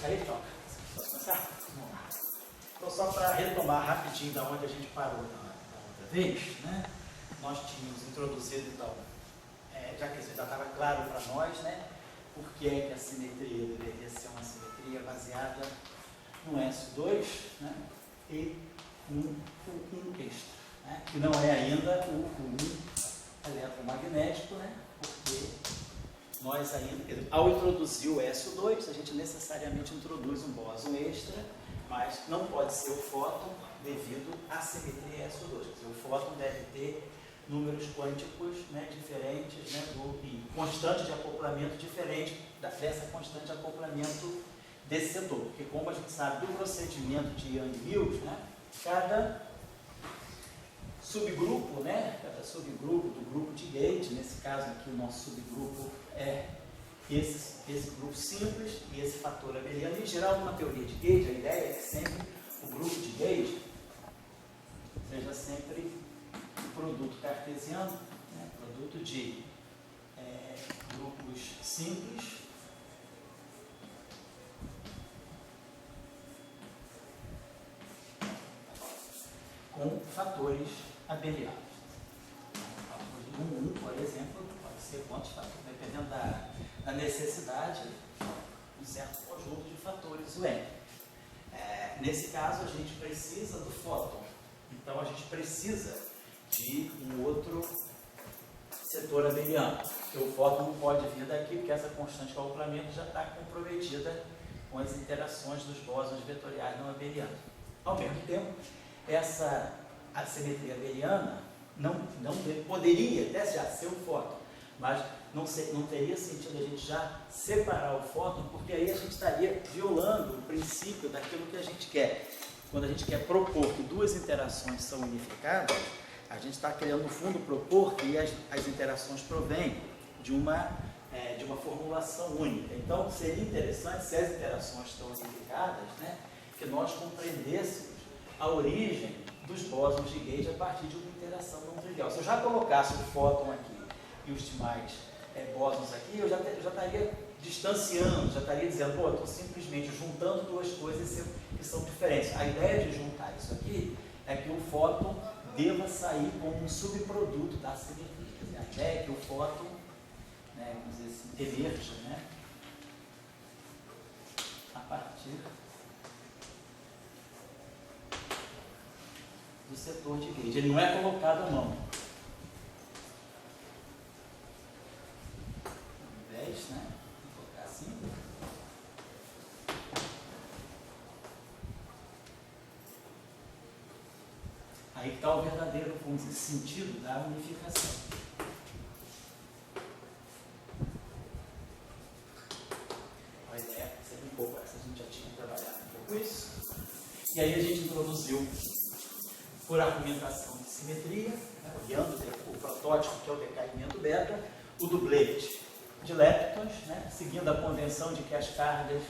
Aí toca. Posso começar? Vamos lá. Então, só para retomar rapidinho da onde a gente parou da outra vez, né? Nós tínhamos introduzido, então, já que isso já estava claro para nós, né? Por que é que a simetria deveria ser uma simetria baseada no S2, né? E um extra, né? Que não é ainda o eletromagnético, né? Porque nós ainda, quer dizer, ao introduzir o SO2, a gente necessariamente introduz um bóson extra, mas não pode ser o fóton devido à simetria SO2. Quer dizer, o fóton deve ter números quânticos, né, diferentes, né, e constante de acoplamento diferente dessa constante de acoplamento desse setor. Porque, como a gente sabe do procedimento de Young-Mills, né, cada subgrupo, né, cada subgrupo do grupo de Gage, nesse caso aqui o nosso subgrupo é esse grupo simples e esse fator abeliano. Em geral, numa teoria de Gage, a ideia é que sempre o grupo de Gage seja sempre um produto cartesiano, né, produto de grupos simples com fatores abelianos. Um, por exemplo, pode ser quantos fatores, dependendo da necessidade, um certo conjunto de fatores UN. Nesse caso, a gente precisa do fóton. Então, a gente precisa de um outro setor abeliano. Porque o fóton não pode vir daqui, porque essa constante de acoplamento já está comprometida com as interações dos bósons vetoriais não abelianos. Ao mesmo tempo, essa assimetria abeliana não poderia até já ser o fóton, mas não teria sentido a gente já separar o fóton, porque aí a gente estaria violando o princípio daquilo que a gente quer. Quando a gente quer propor que duas interações são unificadas, a gente está querendo, no fundo, propor que as interações provêm de uma formulação única. Então, seria interessante, se as interações estão unificadas, né, que nós compreendêssemos a origem dos bósons de Gage a partir de uma interação não trivial. Se eu já colocasse o fóton aqui e os demais bósons aqui, eu já estaria distanciando, já estaria dizendo, pô, eu estou simplesmente juntando duas coisas que são diferentes. A ideia de juntar isso aqui é que o fóton deva sair como um subproduto da simetria. Quer dizer, a ideia é que o fóton, né, vamos dizer assim, emerja, né, a partir do setor de Gage. Ele não é colocado à mão. Ao invés, né, vou colocar assim. Aí está o verdadeiro, vamos dizer, sentido da unificação. A ideia seria um pouco essa, a gente já tinha trabalhado um pouco isso. E aí a gente introduziu, por argumentação de simetria, né, olhando o protótipo, que é o decaimento beta, o dublete de leptons, né, seguindo a convenção de que as cargas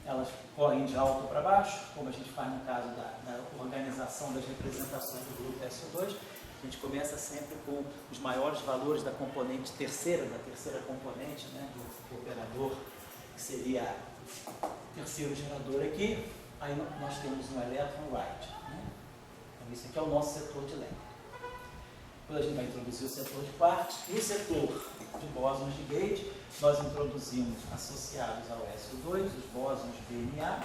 elas correm de alto para baixo, como a gente faz no caso da organização das representações do grupo SO2. A gente começa sempre com os maiores valores da componente terceira, componente, né, do operador, que seria o terceiro gerador aqui. Aí nós temos um elétron right, né? Então, isso aqui é o nosso setor de elétron. Depois a gente vai introduzir o setor de quartos. No setor de bósons de Gage, nós introduzimos, associados ao SO2, os bósons BNA.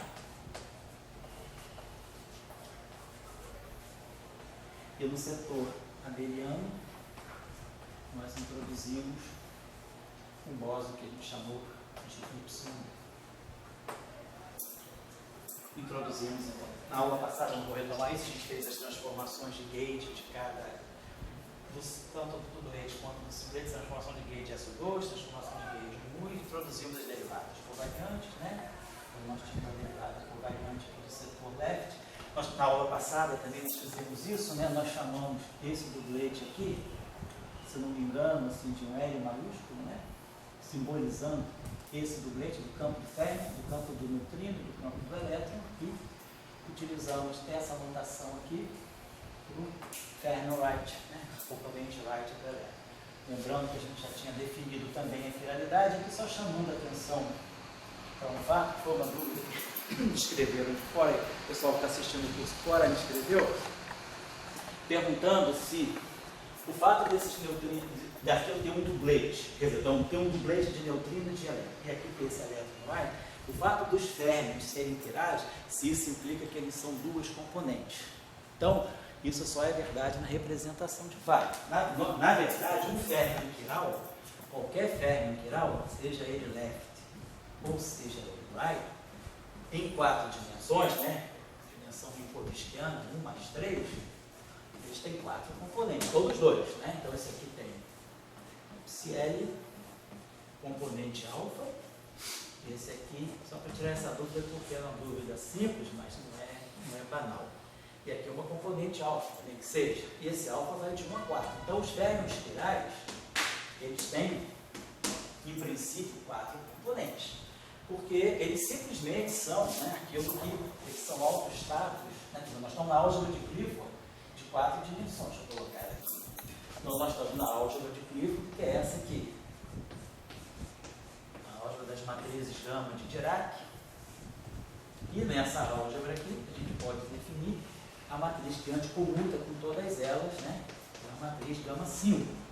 E no setor abeliano, nós introduzimos um bóson que a gente chamou de Y. Introduzimos, então, na aula passada, não vou retomar isso, a gente fez as transformações de Gage de cada, tanto do dublete quanto do simplete, transformação de Gage SO2, transformação de Gage mu, e introduzimos as derivadas covariantes, né? Então, nós tínhamos a derivada covariante do setor left. Na aula passada também nós fizemos isso, né? Nós chamamos esse dublete aqui, se não me engano, assim, de um L maiúsculo, né, simbolizando esse dublete do campo do férmio, do campo do neutrino, do campo do elétron, e utilizamos essa notação aqui para o Fernowright, né, propriamente right do elétron. Lembrando que a gente já tinha definido também a quiralidade, aqui só chamando a atenção Então, um fato, foi uma dúvida que me escreveram de fora, o pessoal que está assistindo o curso fora me escreveu, perguntando se o fato desses neutrinos, daqui eu tenho um dublete, quer dizer, então tem um dublete de neutrino e de elétron, e aqui tem esse elétron no ar, o fato dos férmions serem quirais, se isso implica que eles são duas componentes. Então, isso só é verdade na representação de Weyl. Na verdade, um férmion quiral, qualquer férmion quiral, seja ele left ou seja ele right, em 4 dimensões, né? Dimensão minkowskiana, 1 mais 3, eles têm 4 componentes, todos dois, né? Então esse aqui tem Cl, componente alfa, esse aqui, só para tirar essa dúvida, porque é uma dúvida simples, mas não é banal. E aqui é uma componente alfa, nem que seja. E esse alfa vai de 1 a 4. Então os férmions quirais, eles têm, em princípio, 4 componentes. Porque eles simplesmente são, né, aquilo que eles são autostatos, né? Nós estamos na álgebra de Clifford de 4 dimensões. Deixa eu colocar aqui. Então nós estamos na álgebra de Clifford, que é essa aqui. A álgebra das matrizes gama de Dirac. E nessa álgebra aqui, a gente pode definir a matriz que anticomuta com todas elas, né? É a matriz gama 5.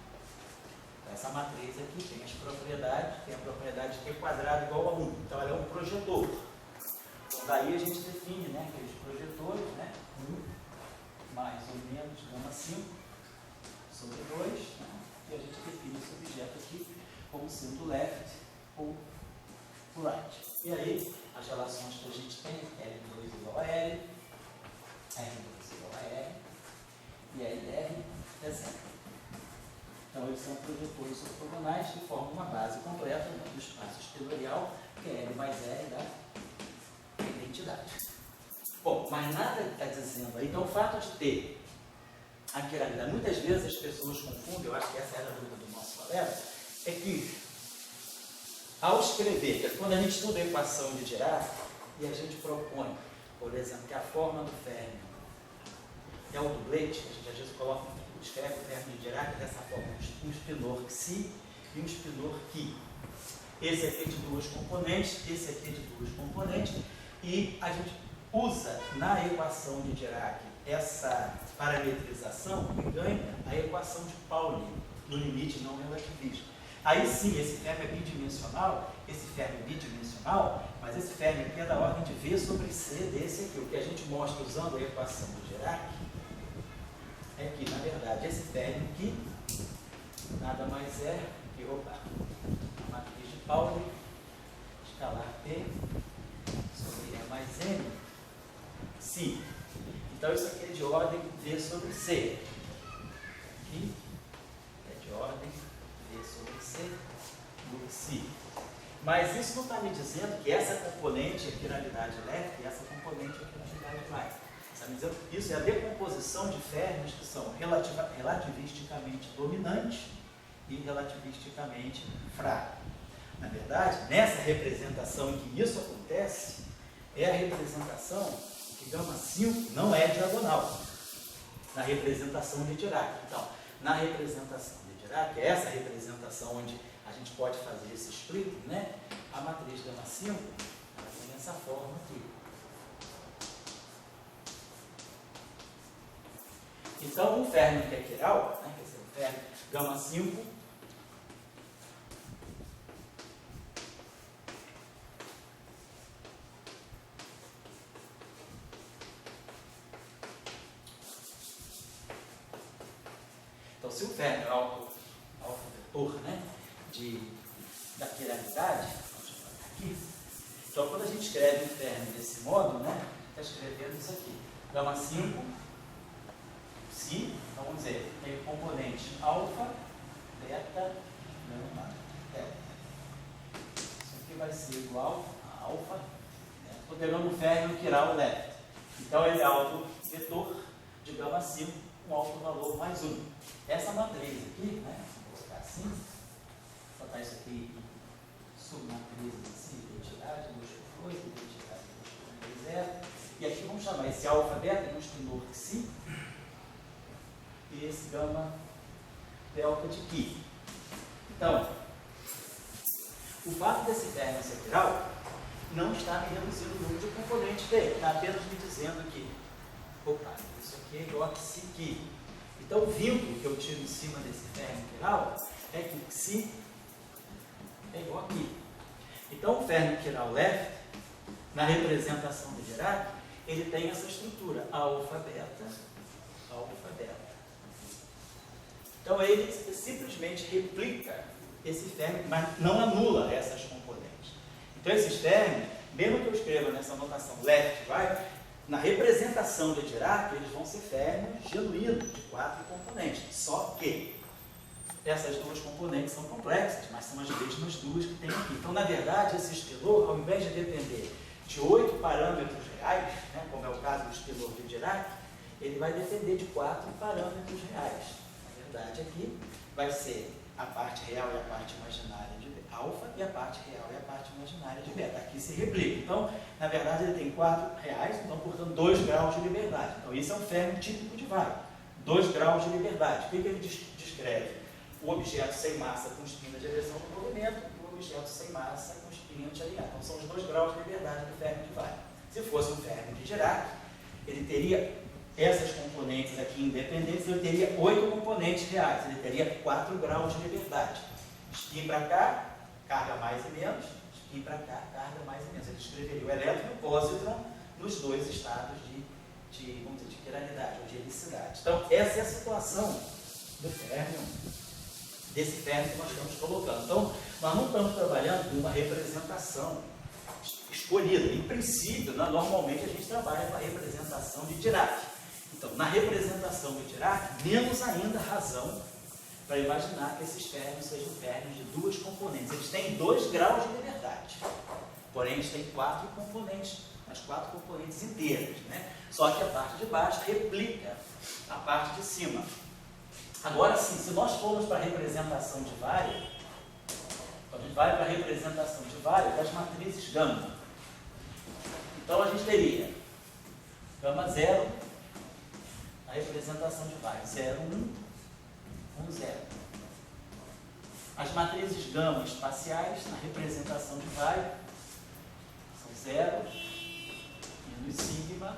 Essa matriz aqui tem as propriedades, tem a propriedade T quadrado igual a 1. Então ela é um projetor. Então daí a gente define, né, aqueles projetores, né? 1 mais ou menos gama 5 sobre 2, né? E a gente define esse objeto aqui como sendo left ou right. E aí as relações que a gente tem, L2 igual a L, R2 igual a R, e LR é zero. Então, eles são projetores ortogonais que formam uma base completa do espaço estelarial, que é L mais R da identidade. Bom, mas nada está dizendo aí. Então, o fato de ter a quiralidade, muitas vezes as pessoas confundem, eu acho que essa era a dúvida do nosso colega, é que, ao escrever, quando a gente estuda a equação de Dirac, e a gente propõe, por exemplo, que a forma do férmion é o dublete, a gente às vezes escreve o férmion de Dirac dessa forma, um spinor Xi e um spinor Ki. Esse aqui é de 2 componentes, esse aqui é de 2 componentes, e a gente usa na equação de Dirac essa parametrização e ganha a equação de Pauli, no limite não relativista. Aí sim, esse férmion é bidimensional, mas esse férmion aqui é da ordem de V sobre C desse aqui. O que a gente mostra usando a equação de Dirac é que, na verdade, esse férmion aqui nada mais é que a matriz de Pauli, escalar P sobre E mais M, Si. Então, isso aqui é de ordem V sobre C. Aqui é de ordem V sobre C do Si. Mas isso não está me dizendo que essa componente é quiralidade left e essa componente é quiralidade right. Está me dizendo que isso é a decomposição de férmions que são relativisticamente dominantes e relativisticamente fracos. Na verdade, nessa representação em que isso acontece, é a representação que gama 5 não é diagonal. Na representação de Dirac. Então, na representação de Dirac, essa representação onde a gente pode fazer esse split, né? A matriz gama 5, ela tem essa forma aqui. Então, um férmion que é quiral, né? Quer dizer, o férmion gama 5, então, se o férmion é autovetor, né? Da quiralidade, vamos chamar aqui. Então, quando a gente escreve um férmion desse modo, né? Está escrevendo isso aqui. Gama 5, Si, então vamos dizer, tem o componente alfa, beta, gama, delta. Isso aqui vai ser igual a alfa. Estou pegando um férmion quiral left. Então, ele é autovetor de gama 5 com alto valor mais 1. Essa matriz aqui, né? Vou colocar assim. Vou botar isso aqui em submatrizes assim, identidade, 2 por 2, identidade 2 por 0. E aqui vamos chamar esse alfa beta de um spinor Xi e esse gama delta de Ki. Então, o fato desse férmion ser quiral não está me reduzindo o número de componentes dele, está apenas me dizendo que, opa, isso aqui é igual a psi aqui. Então, o vínculo que eu tiro em cima desse fermo quiral é que psi é igual aqui. Então, o fermo quiral left, na representação de Dirac, ele tem essa estrutura, alfa, beta, alfa, beta. Então, ele simplesmente replica esse fermo, mas não anula essas componentes. Então, esses fermos, mesmo que eu escreva nessa notação left, right, na representação de Dirac, eles vão ser fermions genuínos, de 4 componentes. Só que essas duas componentes são complexas, mas são as mesmas duas que tem aqui. Então, na verdade, esse estilor, ao invés de depender de 8 parâmetros reais, né, como é o caso do estilor de Dirac, ele vai depender de 4 parâmetros reais. Na verdade, aqui vai ser a parte real e a parte imaginária de alfa e a parte real e a parte imaginária de beta. Aqui se replica. Então, na verdade, ele tem 4 reais, então, portanto, 2 graus de liberdade. Então, isso é um fermo típico de Weyl. 2 graus de liberdade. O que ele descreve? O objeto sem massa com espinha na direção do movimento e o objeto sem massa com espinha anti-alinhada. Então, são os 2 graus de liberdade do fermo de Weyl. Se fosse um fermo de Dirac, ele teria essas componentes aqui independentes, ele teria 8 componentes reais, ele teria 4 graus de liberdade. Spin para cá, carga mais e menos, spin para cá, carga mais e menos. Ele escreveria o elétron e o positron nos 2 estados vamos dizer, de quiralidade ou de helicidade. Então, essa é a situação do férmio, desse férmio que nós estamos colocando. Então, nós não estamos trabalhando com uma representação escolhida. Em princípio, normalmente a gente trabalha com a representação de Dirac. Então, na representação de Dirac, menos ainda razão para imaginar que esses férmions sejam férmions de 2 componentes. Eles têm 2 graus de liberdade, porém eles têm 4 componentes, as 4 componentes inteiras, né? Só que a parte de baixo replica a parte de cima. Agora sim, se nós formos para a representação de Weyl, a gente vai para a representação de Weyl das matrizes gama. Então a gente teria gama 0, a representação de Weyl 0, 1, 1, 0. As matrizes gama espaciais na representação de Weyl são 0, menos sigma,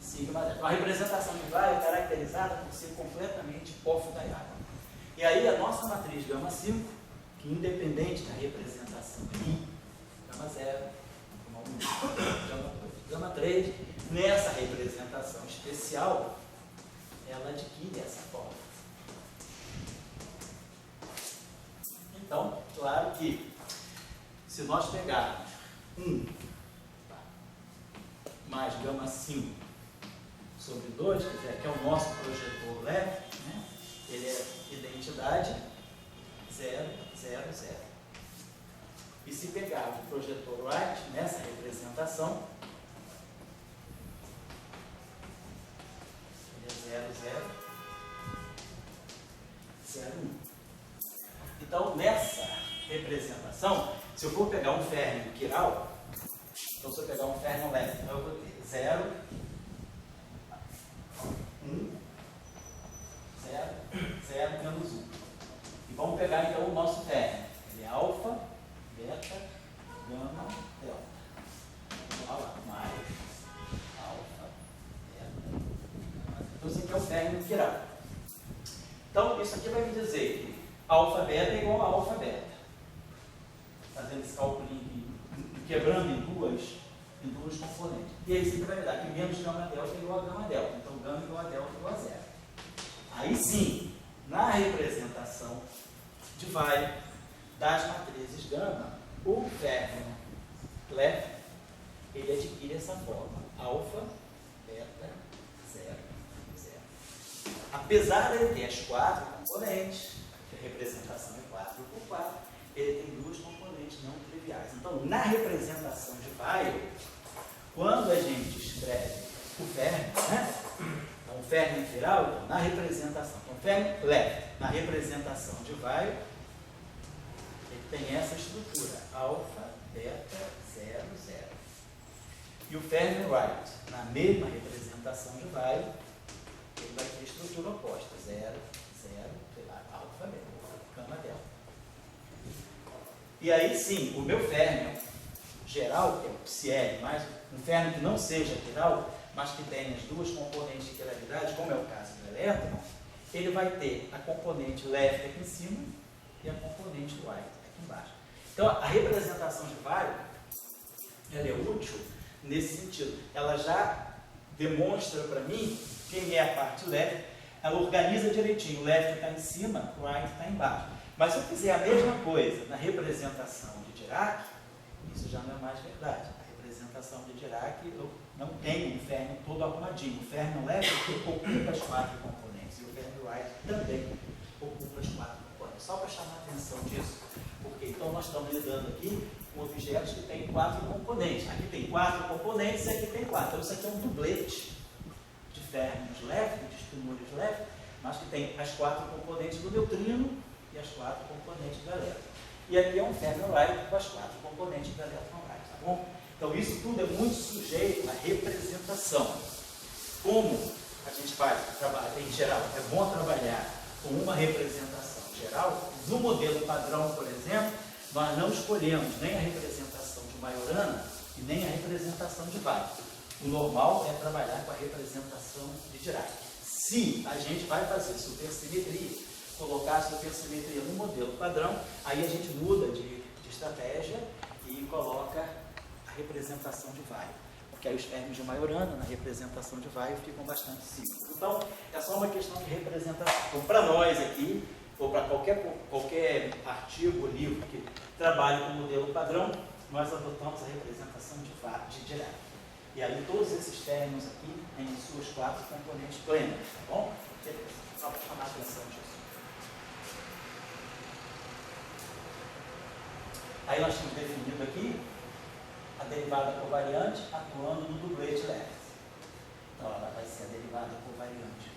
sigma 0. Então, a representação de Weyl é caracterizada por ser completamente ortodiagonal. E aí a nossa matriz gama 5, que independente da representação I, gama 0, gama 1, gama 2, gama 3, nessa representação especial, ela adquire essa forma. Então, claro que se nós pegarmos 1 mais gama 5 sobre 2, que é o nosso projetor leve, né? Ele é identidade 0, 0, 0. E se pegarmos o projetor right nessa representação, ele é 0, 0, 0, 1. Então, nessa representação, se eu for pegar um férmio quiral, então se eu pegar um férmio leve, então eu vou ter 0, 1, 0, 0, menos 1. E vamos pegar então o nosso férmio. Ele é alfa, beta, gama, delta. Olha lá, mais alfa, beta, gama. Então isso aqui é o férmio quiral. Então isso aqui vai me dizer que alfa beta é igual a alfa beta. Fazendo esse cálculo, quebrando em duas componentes. E aí sempre vai me dar que menos gama delta é igual a gama delta. Então gama igual a delta igual a 0. Aí sim, na representação de Weyl das matrizes gama, o férmio left, ele adquire essa forma. Alfa, beta, 0, 0. Apesar de ele ter as 4 componentes, a representação é 4 por 4, ele tem 2 componentes não triviais. Então, na representação de Weyl, quando a gente escreve o férmio, né? Então, o férmio integral, então, na representação, então, o férmio left, na representação de Weyl, ele tem essa estrutura, alfa, beta, 0, 0. E o férmio right, na mesma representação de Weyl, ele vai ter a estrutura oposta, 0, 0, alfa, beta, gama, delta. E aí sim, o meu férmio geral, que é o psiel, mais um ferno que não seja quiral, mas que tenha as duas componentes de quiralidade, como é o caso do elétron, ele vai ter a componente left aqui em cima e a componente right aqui embaixo. Então, a representação de Weyl, ela é útil nesse sentido. Ela já demonstra para mim quem é a parte left, ela organiza direitinho, o left está em cima, o right está embaixo. Mas se eu fizer a mesma coisa na representação de Dirac, isso já não é mais verdade. A representação de Dirac, eu não tenho um ferno todo arrumadinho. O ferno left ocupa as 4 componentes e o ferno right também ocupa as 4 componentes. Só para chamar a atenção disso, porque então nós estamos lidando aqui com objetos que têm 4 componentes. Aqui tem 4 componentes e aqui tem 4. Então isso aqui é um dublete de fernos left, de espinúrios left, mas que tem as 4 componentes do neutrino e as 4 componentes do elétron. E aqui é um ferno right com as 4 componentes do elétron right, tá bom? Então isso tudo é muito sujeito à representação. Como a gente faz trabalho em geral, é bom trabalhar com uma representação geral. No modelo padrão, por exemplo, nós não escolhemos nem a representação de Majorana e nem a representação de Weyl. O normal é trabalhar com a representação de Dirac. Se a gente vai fazer supersimetria, colocar a supersimetria no modelo padrão, aí a gente muda de estratégia e coloca a representação de Weyl. Porque aí os fernos de Majorana, na representação de Weyl, ficam bastante simples. Então, é só uma questão de representação. Então, para nós aqui, ou para qualquer artigo ou livro que trabalhe com o modelo padrão, nós adotamos a representação de Dirac. E aí todos esses fernos aqui têm as suas 4 componentes plenas, tá bom? Só para chamar a atenção disso. Aí nós temos definido aqui a derivada covariante atuando no dublete left. Então ela vai ser a derivada covariante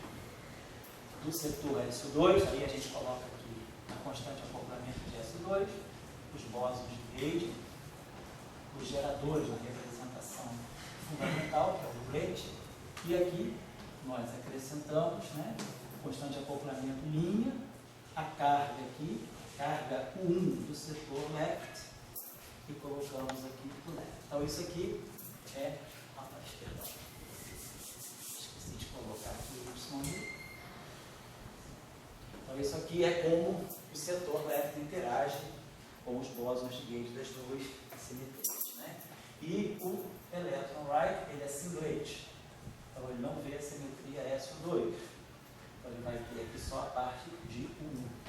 do setor SO2, aí a gente coloca aqui a constante acoplamento de SO2, os bósons de Gage, os geradores na representação fundamental, que é o dublete, e aqui nós acrescentamos, né, constante acoplamento linha, a carga aqui, carga 1 do setor left, e colocamos aqui o left. Então isso aqui é, perdão, esqueci de colocar aqui o Y. Então isso aqui é como o setor left interage com os bósons de Gage das duas simetrias, né? E o elétron right, ele é singlet, então ele não vê a simetria SO2, então ele vai ter aqui só a parte de 1.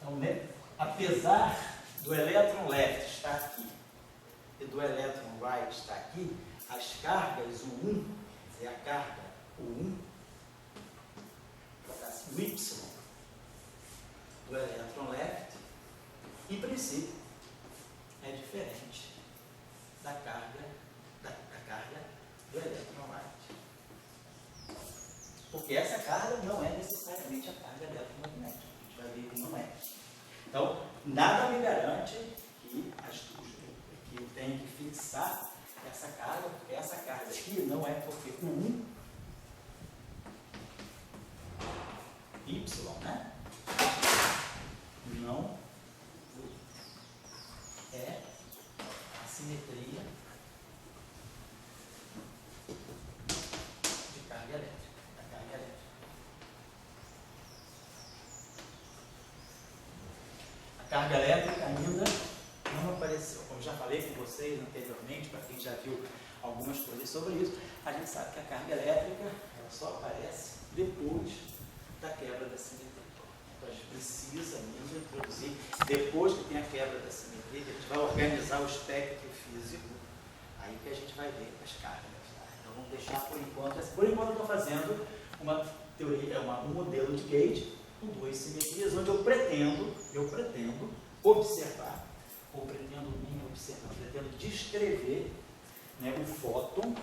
Então, né, apesar do elétron left estar aqui e do elétron right estar aqui, as cargas, o 1, quer dizer, a carga, o 1, o Y do elétron left, em princípio, é diferente da carga do elétron right. Porque essa carga não é necessariamente a carga eletromagnética. A gente vai ver que não é. Então, nada me garante que eu tenho que fixar essa carga, porque essa carga aqui não é porque o 1 Y, né? Não é a simetria de carga elétrica, da carga elétrica. A carga elétrica ainda não apareceu. Como já falei com vocês anteriormente, para quem já viu algumas coisas sobre isso, a gente sabe que a carga elétrica ela só aparece depois da quebra da simetria. Então a gente precisa mesmo introduzir, depois que tem a quebra da simetria, que a gente vai organizar o espectro físico, aí que a gente vai ver as cargas. Tá? Então vamos deixar por enquanto. Por enquanto eu estou fazendo uma teoria, um modelo de Gage com duas simetrias, onde eu pretendo observar, pretendo descrever, né, o fóton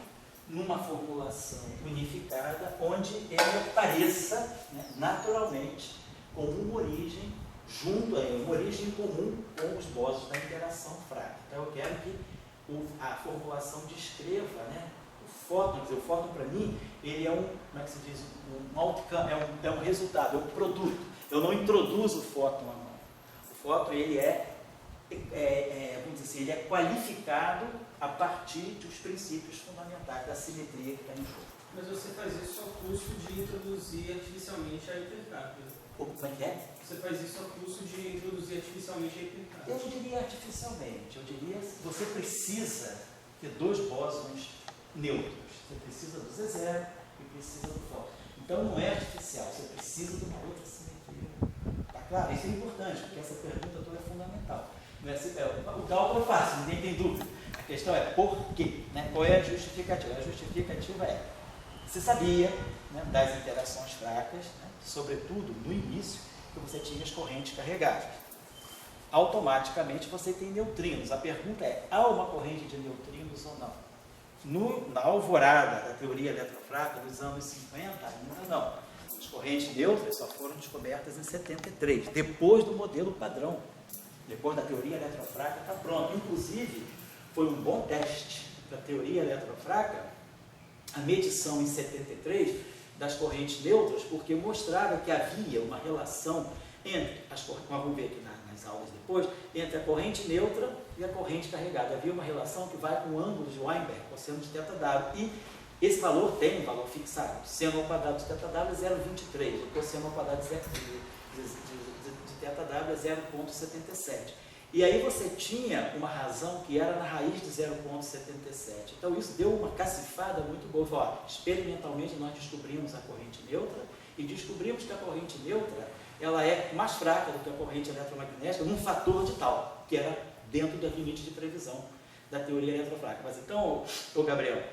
numa formulação unificada, onde ele apareça, né, naturalmente como uma origem uma origem comum com os bósons da interação fraca. Então eu quero que a formulação descreva, né, o fóton, quer dizer, o fóton para mim, ele é como é que se diz, um outcome, é um resultado, é um produto. Eu não introduzo o fóton à mão. O fóton, ele vamos dizer assim, ele é qualificado a partir dos princípios fundamentais da simetria que está em jogo. Mas você faz isso ao custo de introduzir artificialmente a hipercápita. Como é que é? Você faz isso ao custo de introduzir artificialmente a hipercápita. Eu não diria artificialmente, eu diria que você precisa ter dois bósons neutros. Você precisa do Z0 e precisa do fóton. Então não é artificial, você precisa de uma outra simetria. Tá claro? Isso é importante, porque essa pergunta toda é fundamental. O cálculo é fácil, ninguém tem dúvida. A questão é por quê? Né? Qual é a justificativa? A justificativa é, você sabia, né, das interações fracas, né, sobretudo no início, que você tinha as correntes carregadas. Automaticamente você tem neutrinos. A pergunta é, há uma corrente de neutrinos ou não? Na alvorada da teoria eletrofraca dos anos 50, ainda não. As correntes neutras só foram descobertas em 73, depois do modelo padrão. Depois da teoria eletrofraca está pronto. Inclusive, foi um bom teste da teoria eletrofraca a medição em 73 das correntes neutras, porque mostrava que havia uma relação entre as correntes, vamos ver aqui nas aulas depois, entre a corrente neutra e a corrente carregada. Havia uma relação que vai com o ângulo de Weinberg, cosseno de θw, e esse valor tem um valor fixado. O seno ao quadrado de θw é 0,23, o cosseno ao quadrado de θw é 0,77. E aí você tinha uma razão que era na raiz de 0,77. Então isso deu uma cacifada muito boa. Ó, experimentalmente nós descobrimos a corrente neutra e descobrimos que a corrente neutra ela é mais fraca do que a corrente eletromagnética num fator de tal, que era dentro do limite de previsão da teoria eletrofraca. Mas então, Gabriel,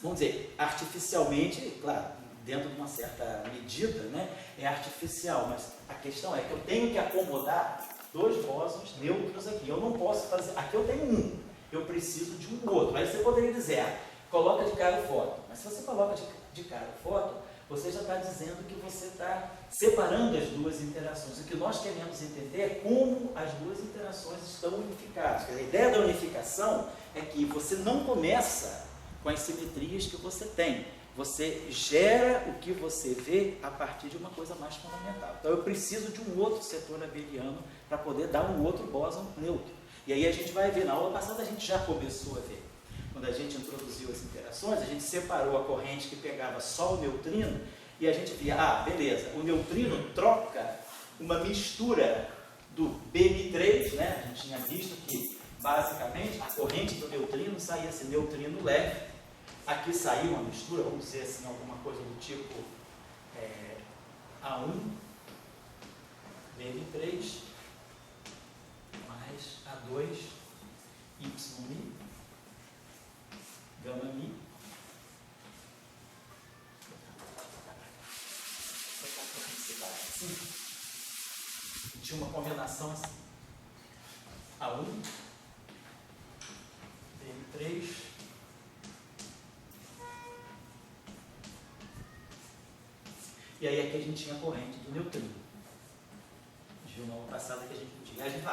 vamos dizer, artificialmente, claro, dentro de uma certa medida, né, é artificial, mas a questão é que eu tenho que acomodar dois bósons neutros aqui. Eu não posso fazer... Aqui eu tenho um, eu preciso de um outro. Aí você poderia dizer, coloca de cara o fóton. Mas se você coloca de cara o fóton, você já está dizendo que você está separando as duas interações. O que nós queremos entender é como as duas interações estão unificadas. A ideia da unificação é que você não começa com as simetrias que você tem. Você gera o que você vê a partir de uma coisa mais fundamental. Então eu preciso de um outro setor abeliano para poder dar um outro bóson neutro. E aí a gente vai ver, na aula passada a gente já começou a ver. Quando a gente introduziu as interações, a gente separou a corrente que pegava só o neutrino e a gente via, beleza, o neutrino troca uma mistura do BM3, né? A gente tinha visto que basicamente a corrente do neutrino saía esse neutrino leve. Aqui saiu uma mistura, vamos dizer assim, alguma coisa do tipo A1, BM3, mais A2, YMi, gama mi. Tinha uma combinação assim. A1, BM3, e aí aqui a gente tinha a corrente do neutrino. A gente viu na aula passada que a gente podia. A gente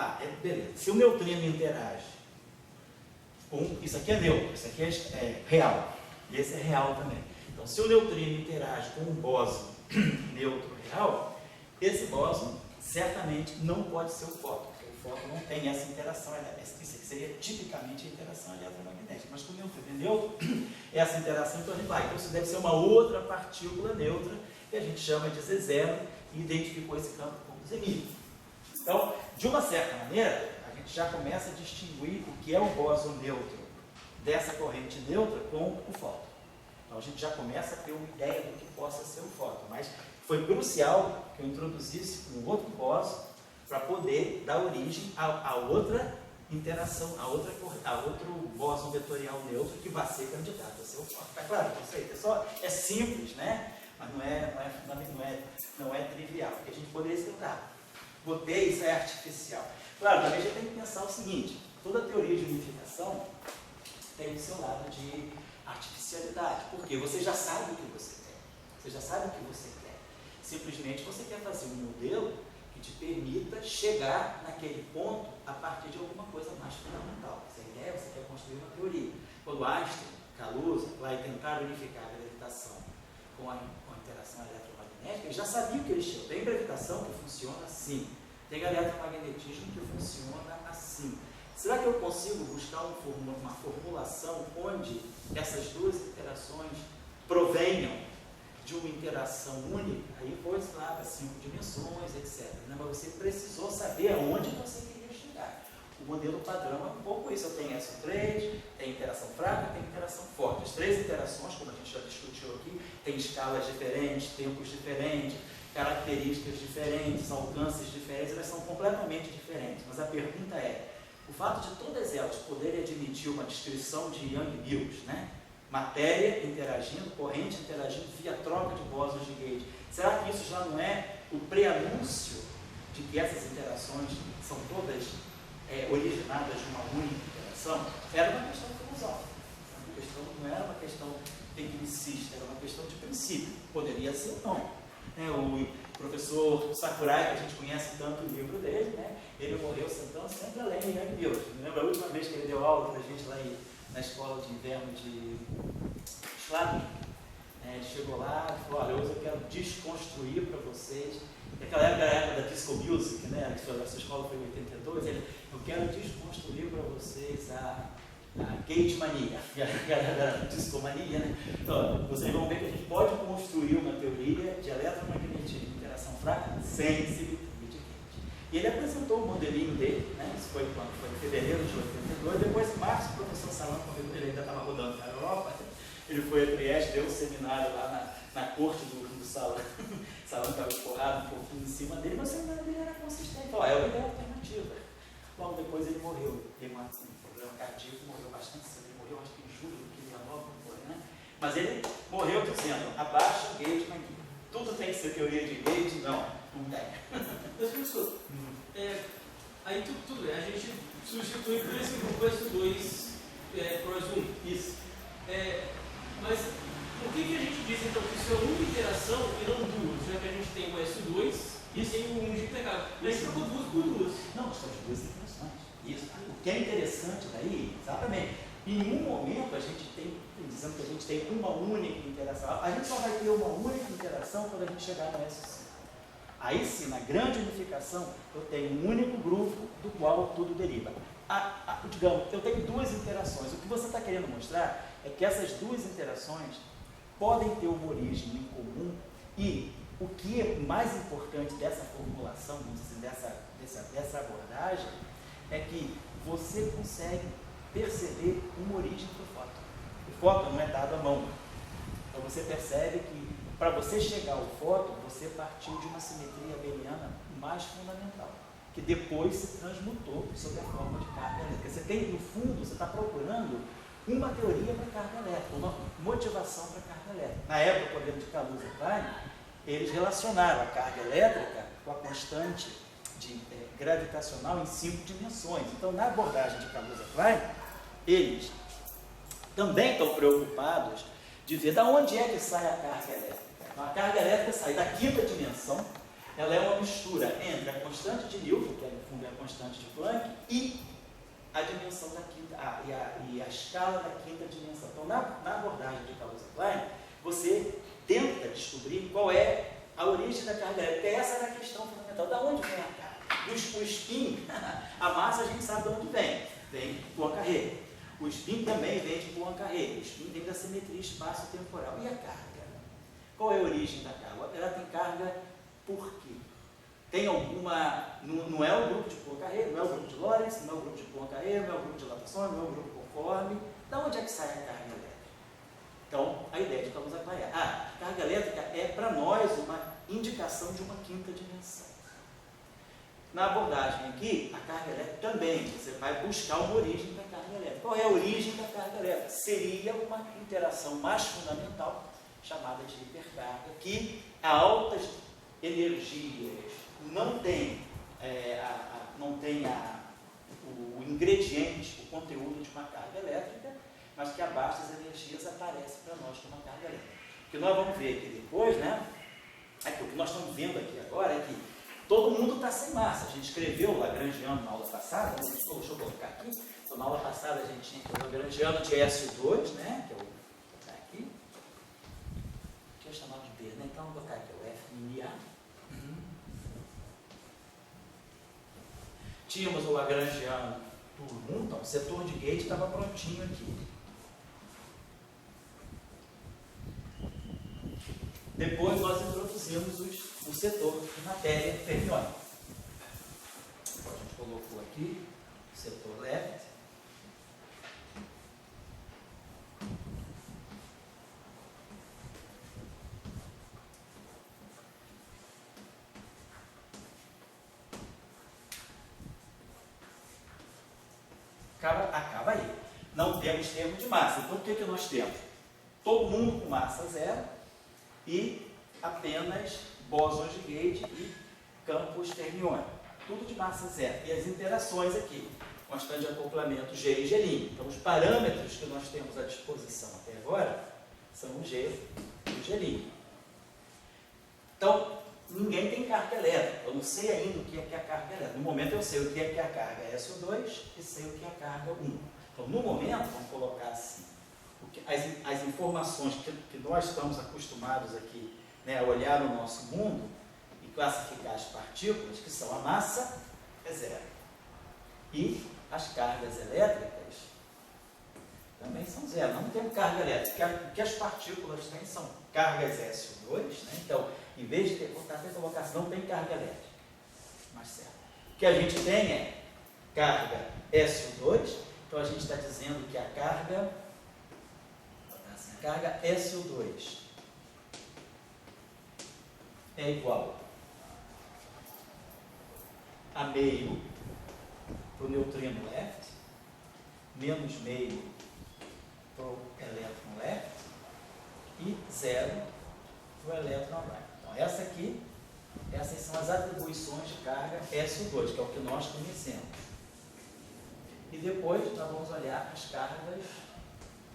beleza. Se o neutrino interage com. Isso aqui é neutro, isso aqui é real. E esse é real também. Então, se o neutrino interage com um bóson neutro real, esse bóson certamente não pode ser o fóton, porque o fóton não tem essa interação. Isso aqui seria tipicamente a interação eletromagnética. Mas como o neutrino é neutro, essa interação então a gente vai. Então, isso deve ser uma outra partícula neutra que a gente chama de Z0 e identificou esse campo como Zmi. Então, de uma certa maneira, a gente já começa a distinguir o que é o bóson neutro dessa corrente neutra com o fóton. Então, a gente já começa a ter uma ideia do que possa ser o fóton, mas foi crucial que eu introduzisse um outro bóson para poder dar origem a outra interação, a outro bóson vetorial neutro que vai ser candidato a ser o fóton. Está claro o conceito? É simples, né? Mas não é trivial, porque a gente poderia escutar. Botei, isso é artificial. Claro, também a gente tem que pensar o seguinte, toda teoria de unificação tem o seu lado de artificialidade, porque você já sabe o que você quer, você já sabe o que você quer. Simplesmente você quer fazer um modelo que te permita chegar naquele ponto a partir de alguma coisa mais fundamental. Essa ideia, você quer construir uma teoria. Quando Einstein Kaluza, lá e tentaram unificar a gravitação com a interação eletromagnética, eles já sabiam que eles tinham. Tem gravitação que funciona assim, tem eletromagnetismo que funciona assim. Será que eu consigo buscar uma formulação onde essas duas interações provenham de uma interação única? Aí foi lá para 5 dimensões, etc. Mas você precisou saber aonde você queria chegar. O modelo padrão é um pouco isso. Eu tenho SO3, tem interação fraca, tem interação forte. As 3 interações, como a gente já discutiu aqui, tem escalas diferentes, tempos diferentes, características diferentes, alcances diferentes, elas são completamente diferentes. Mas a pergunta é, o fato de todas elas poderem admitir uma descrição de Young-Mills, né? Matéria interagindo, corrente interagindo via troca de bósons de Gauge, será que isso já não é o preanúncio de que essas interações são todas originadas de uma única interação? Era uma questão filosófica, não era uma questão tecnicista, era uma questão de princípio. Poderia ser ou não. O professor Sakurai, que a gente conhece tanto o livro dele, né? Ele morreu sentando sempre além de Young-Mills. Me lembro a última vez que ele deu aula para a gente lá na escola de inverno de Schladming. Ele chegou lá e falou, olha, hoje eu quero desconstruir para vocês. Naquela época era a época da Disco Music, né? Essa escola foi em 82. Eu quero desconstruir para vocês a Gauge mania, a discomania, né? Então, vocês vão ver que a gente pode construir uma teoria de eletromagnetismo de interação fraca sem simetria de Gauge. E ele apresentou o modelinho dele, né? Isso foi em fevereiro de 82. Depois, em março, o professor Salan, quando ele ainda estava rodando na Europa, ele foi a Trieste, deu um seminário lá na corte do Salan. O Salan estava escorrado um pouquinho em cima dele, mas o seminário dele era consistente. Então, é uma ideia alternativa. Logo depois ele morreu, teve um problema cardíaco, morreu bastante cedo. Ele morreu, acho que em julho de 19, não foi, né? Mas ele morreu dizendo, abaixa o Gauge mania. Tudo tem que ser teoria de Gauge? Não tem. Mas, professor, aí tudo bem, a gente substitui por esse grupo S2 por S1. Isso. Mas por que a gente diz então que isso é uma interação e não duas? Já que a gente tem o S2 e tem o 1 de intercâmbio. A gente trocou duas por duas. Não, são duas interações. Isso. O que é interessante daí, exatamente, em nenhum momento a gente tem, dizendo que a gente tem uma única interação. A gente só vai ter uma única interação quando a gente chegar no S5. Aí sim, na grande unificação, eu tenho um único grupo do qual tudo deriva. Digamos, eu tenho duas interações. O que você está querendo mostrar é que essas duas interações podem ter uma origem em comum e o que é mais importante dessa formulação, vamos dizer, dessa abordagem, é que você consegue perceber uma origem do fóton. O fóton não é dado à mão. Então você percebe que para você chegar ao fóton, você partiu de uma simetria abeliana mais fundamental, que depois se transmutou sob a forma de carga elétrica. Você tem, no fundo, você está procurando uma teoria para carga elétrica, uma motivação para carga elétrica. Na época, por exemplo, de Kaluza e Klein, eles relacionaram a carga elétrica com a constante gravitacional em 5 dimensões. Então, na abordagem de Kaluza e Klein, eles também estão preocupados de ver de onde é que sai a carga elétrica. Então, a carga elétrica sai da 5ª dimensão, ela é uma mistura entre a constante de Newton, que no fundo é a constante de Planck, e a dimensão da 5ª, e a escala da 5ª dimensão. Então, na abordagem de Kaluza e Klein, você tenta descobrir qual é a origem da carga elétrica. Essa era a questão fundamental. Da onde vem a carga? O spin, a massa a gente sabe de onde vem. Vem de Poincaré. O spin também vem de Poincaré. O spin vem da simetria espaço-temporal. E a carga? Qual é a origem da carga? Ela tem carga por quê? Tem alguma... Não é o grupo de Poincaré, não é o grupo de Lorentz, não é o grupo de Poincaré, não é o grupo de Latassone, não é o grupo conforme. Da onde é que sai a carga elétrica? Então, a ideia de Kaluza e Klein é, a carga elétrica é para nós uma indicação de uma 5ª dimensão. Na abordagem aqui, a carga elétrica também, você vai buscar uma origem da carga elétrica. Qual é a origem da carga elétrica? Seria uma interação mais fundamental, chamada de hipercarga, que a altas energias não tem, o ingrediente, o conteúdo de uma carga elétrica, mas que a baixas energias aparece para nós como uma carga elétrica. O que nós vamos ver aqui depois, né? O que nós estamos vendo aqui agora é que todo mundo está sem massa. A gente escreveu o Lagrangiano na aula passada, deixa eu colocar aqui. Então, na aula passada a gente tinha o Lagrangiano de SO2, né? Que é o lagrangiano por 1, então o setor de gate estava prontinho aqui. Depois nós introduzimos o setor de matéria fermiônica. Então, a gente colocou aqui o setor left. Acaba aí. Não temos termo de massa. Então, o que nós temos? Todo mundo com massa zero e apenas bósons de gate e campos fermiônicos. Tudo de massa zero. E as interações aqui, constante de acoplamento G e G'. Então, os parâmetros que nós temos à disposição até agora são o G e o G'. Então, ninguém tem carga elétrica. Eu não sei ainda o que é a carga elétrica. No momento eu sei o que é a carga SO2 e sei o que é a carga 1. Então, no momento, vamos colocar assim, as informações que nós estamos acostumados aqui, né, a olhar no nosso mundo e classificar as partículas, que são a massa é zero. E as cargas elétricas também são zero. Não temos carga elétrica. O que as partículas têm são cargas SO2, né? Então, em vez de ter, colocar assim, não tem carga elétrica. Mas certo. O que a gente tem é carga SO2. Então, a gente está dizendo que a carga SO2 é igual a meio para o neutrino left, menos meio para o elétron left e 0 para o elétron right. Então, essas são as atribuições de carga SO2, que é o que nós conhecemos. E depois nós vamos olhar as cargas,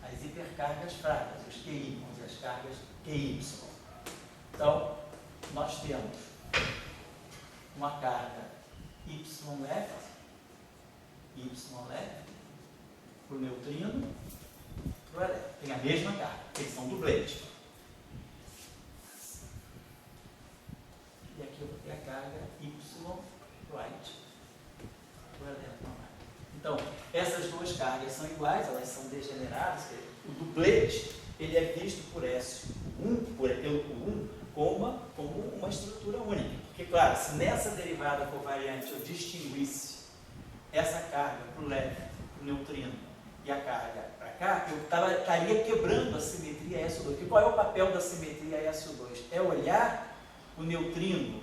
as hipercargas fracas, os QI, as cargas QY. Então, nós temos uma carga Y left para o neutrino, para o elétron. Tem a mesma carga, eles são dupletes. E aqui eu vou ter a carga Y right para o elétron right. Então, essas duas cargas são iguais, elas são degeneradas. O duplete ele é visto por S1, pelo 1, como uma estrutura única. Porque, claro, se nessa derivada covariante eu distinguisse essa carga para o left, para o neutrino, e a carga para cá, eu estaria quebrando a simetria SO2. Porque qual é o papel da simetria SO2? É olhar o neutrino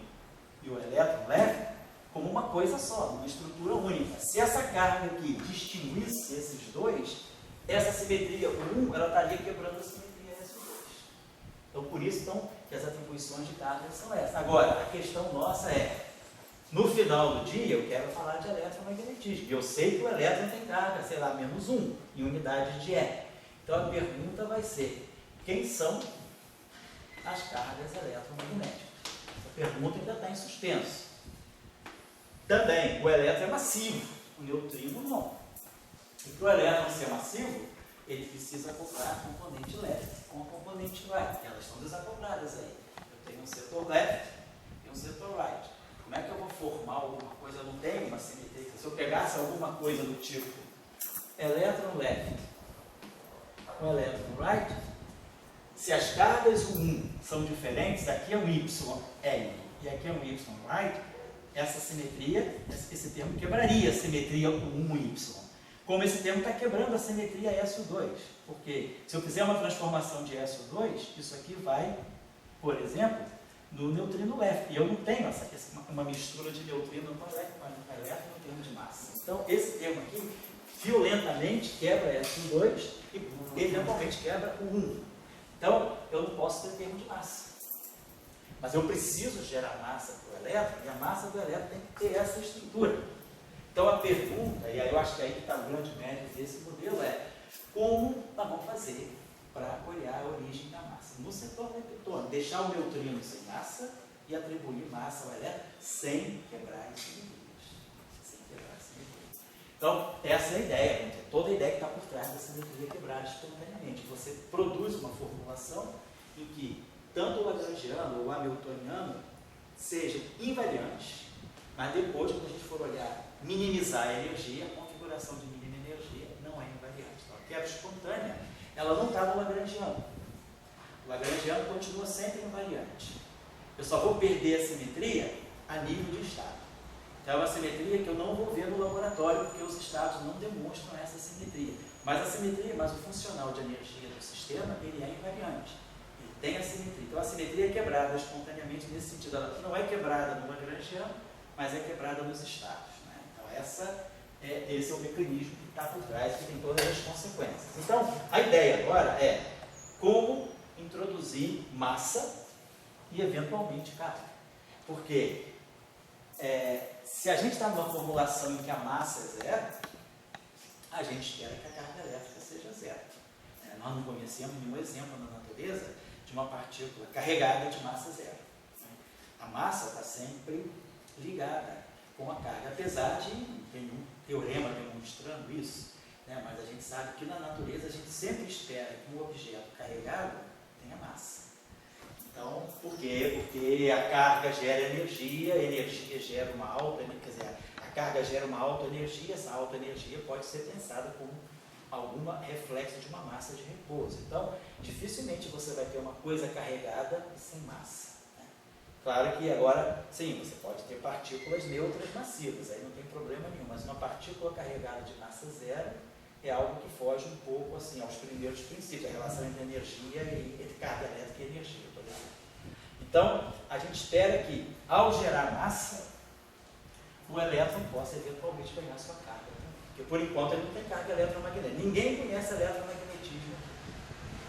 e o elétron left como uma coisa só, uma estrutura única. Se essa carga aqui distinguisse esses dois, essa simetria 1, ela estaria quebrando a simetria SO2. Então, por isso que as atribuições de carga são essas. Agora, a questão nossa é, no final do dia, eu quero falar de eletromagnetismo. Eu sei que o elétron tem carga, sei lá, menos 1, em unidade de E. Então, a pergunta vai ser, quem são as cargas eletromagnéticas? A pergunta ainda está em suspenso. Também, o elétron é massivo, o neutrino não. E para o elétron ser massivo, ele precisa acoplar a componente left com a componente right. Elas estão desacopladas aí. Eu tenho um setor left e um setor right. Como é que eu vou formar alguma coisa? Eu não tenho uma simetria. Se eu pegasse alguma coisa do tipo elétron left com elétron right, se as cargas 1 são diferentes, aqui é um Y L e aqui é um Y right, essa simetria, esse termo quebraria a simetria 1Y. Como esse termo está quebrando a simetria SO2. Porque se eu fizer uma transformação de SO2, isso aqui vai, por exemplo, no neutrino left. E eu não tenho uma mistura de neutrino com elétron no termo de massa. Então, esse termo aqui, violentamente, quebra SO2 e, eventualmente, quebra o 1. Então, eu não posso ter termo de massa. Mas eu preciso gerar massa para o elétron, e a massa do elétron tem que ter essa estrutura. Então a pergunta, e aí eu acho que aí que está o grande mérito desse modelo, é como nós vamos fazer para olhar a origem da massa? No setor leptônico, deixar o neutrino sem massa e atribuir massa ao elétron sem quebrar as simetrias. Então, essa é a ideia, toda a ideia que está por trás da simetria quebrada espontaneamente. Você produz uma formulação em que tanto o lagrangiano ou o hamiltoniano sejam invariantes, mas depois, quando a gente for olhar minimizar a energia, a configuração de mínima energia não é invariante. Então, a quebra espontânea, ela não está no Lagrangiano. O Lagrangiano continua sempre invariante. Eu só vou perder a simetria a nível de estado. Então, é uma simetria que eu não vou ver no laboratório, porque os estados não demonstram essa simetria. Mas a simetria, mas o funcional de energia do sistema, ele é invariante. Ele tem a simetria. Então, a simetria é quebrada espontaneamente nesse sentido. Ela não é quebrada no Lagrangiano, mas é quebrada nos estados. Né? Então, esse é o mecanismo que está por trás, que tem todas as consequências. Então, a ideia agora é como introduzir massa e, eventualmente, carga. Porque se a gente está numa formulação em que a massa é zero, a gente espera que a carga elétrica seja zero. Nós não conhecemos nenhum exemplo na natureza de uma partícula carregada de massa zero. A massa está sempre ligada com a carga, apesar de não ter nenhum teorema demonstrando isso, mas a gente sabe que na natureza a gente sempre espera que um objeto carregado tenha massa. Então, por quê? Porque a carga gera energia, a energia gera uma alta, quer dizer, a carga gera uma alta energia, essa alta energia pode ser pensada como algum reflexo de uma massa de repouso. Então, dificilmente você vai ter uma coisa carregada e sem massa. Claro que agora, sim, você pode ter partículas neutras massivas, aí não tem problema nenhum, mas uma partícula carregada de massa zero é algo que foge um pouco assim, aos primeiros princípios, a relação entre energia e entre carga elétrica e energia, por exemplo. Então, a gente espera que, ao gerar massa, o elétron possa eventualmente ganhar sua carga. Porque, por enquanto, ele não tem carga eletromagnética. Ninguém conhece eletromagnetismo.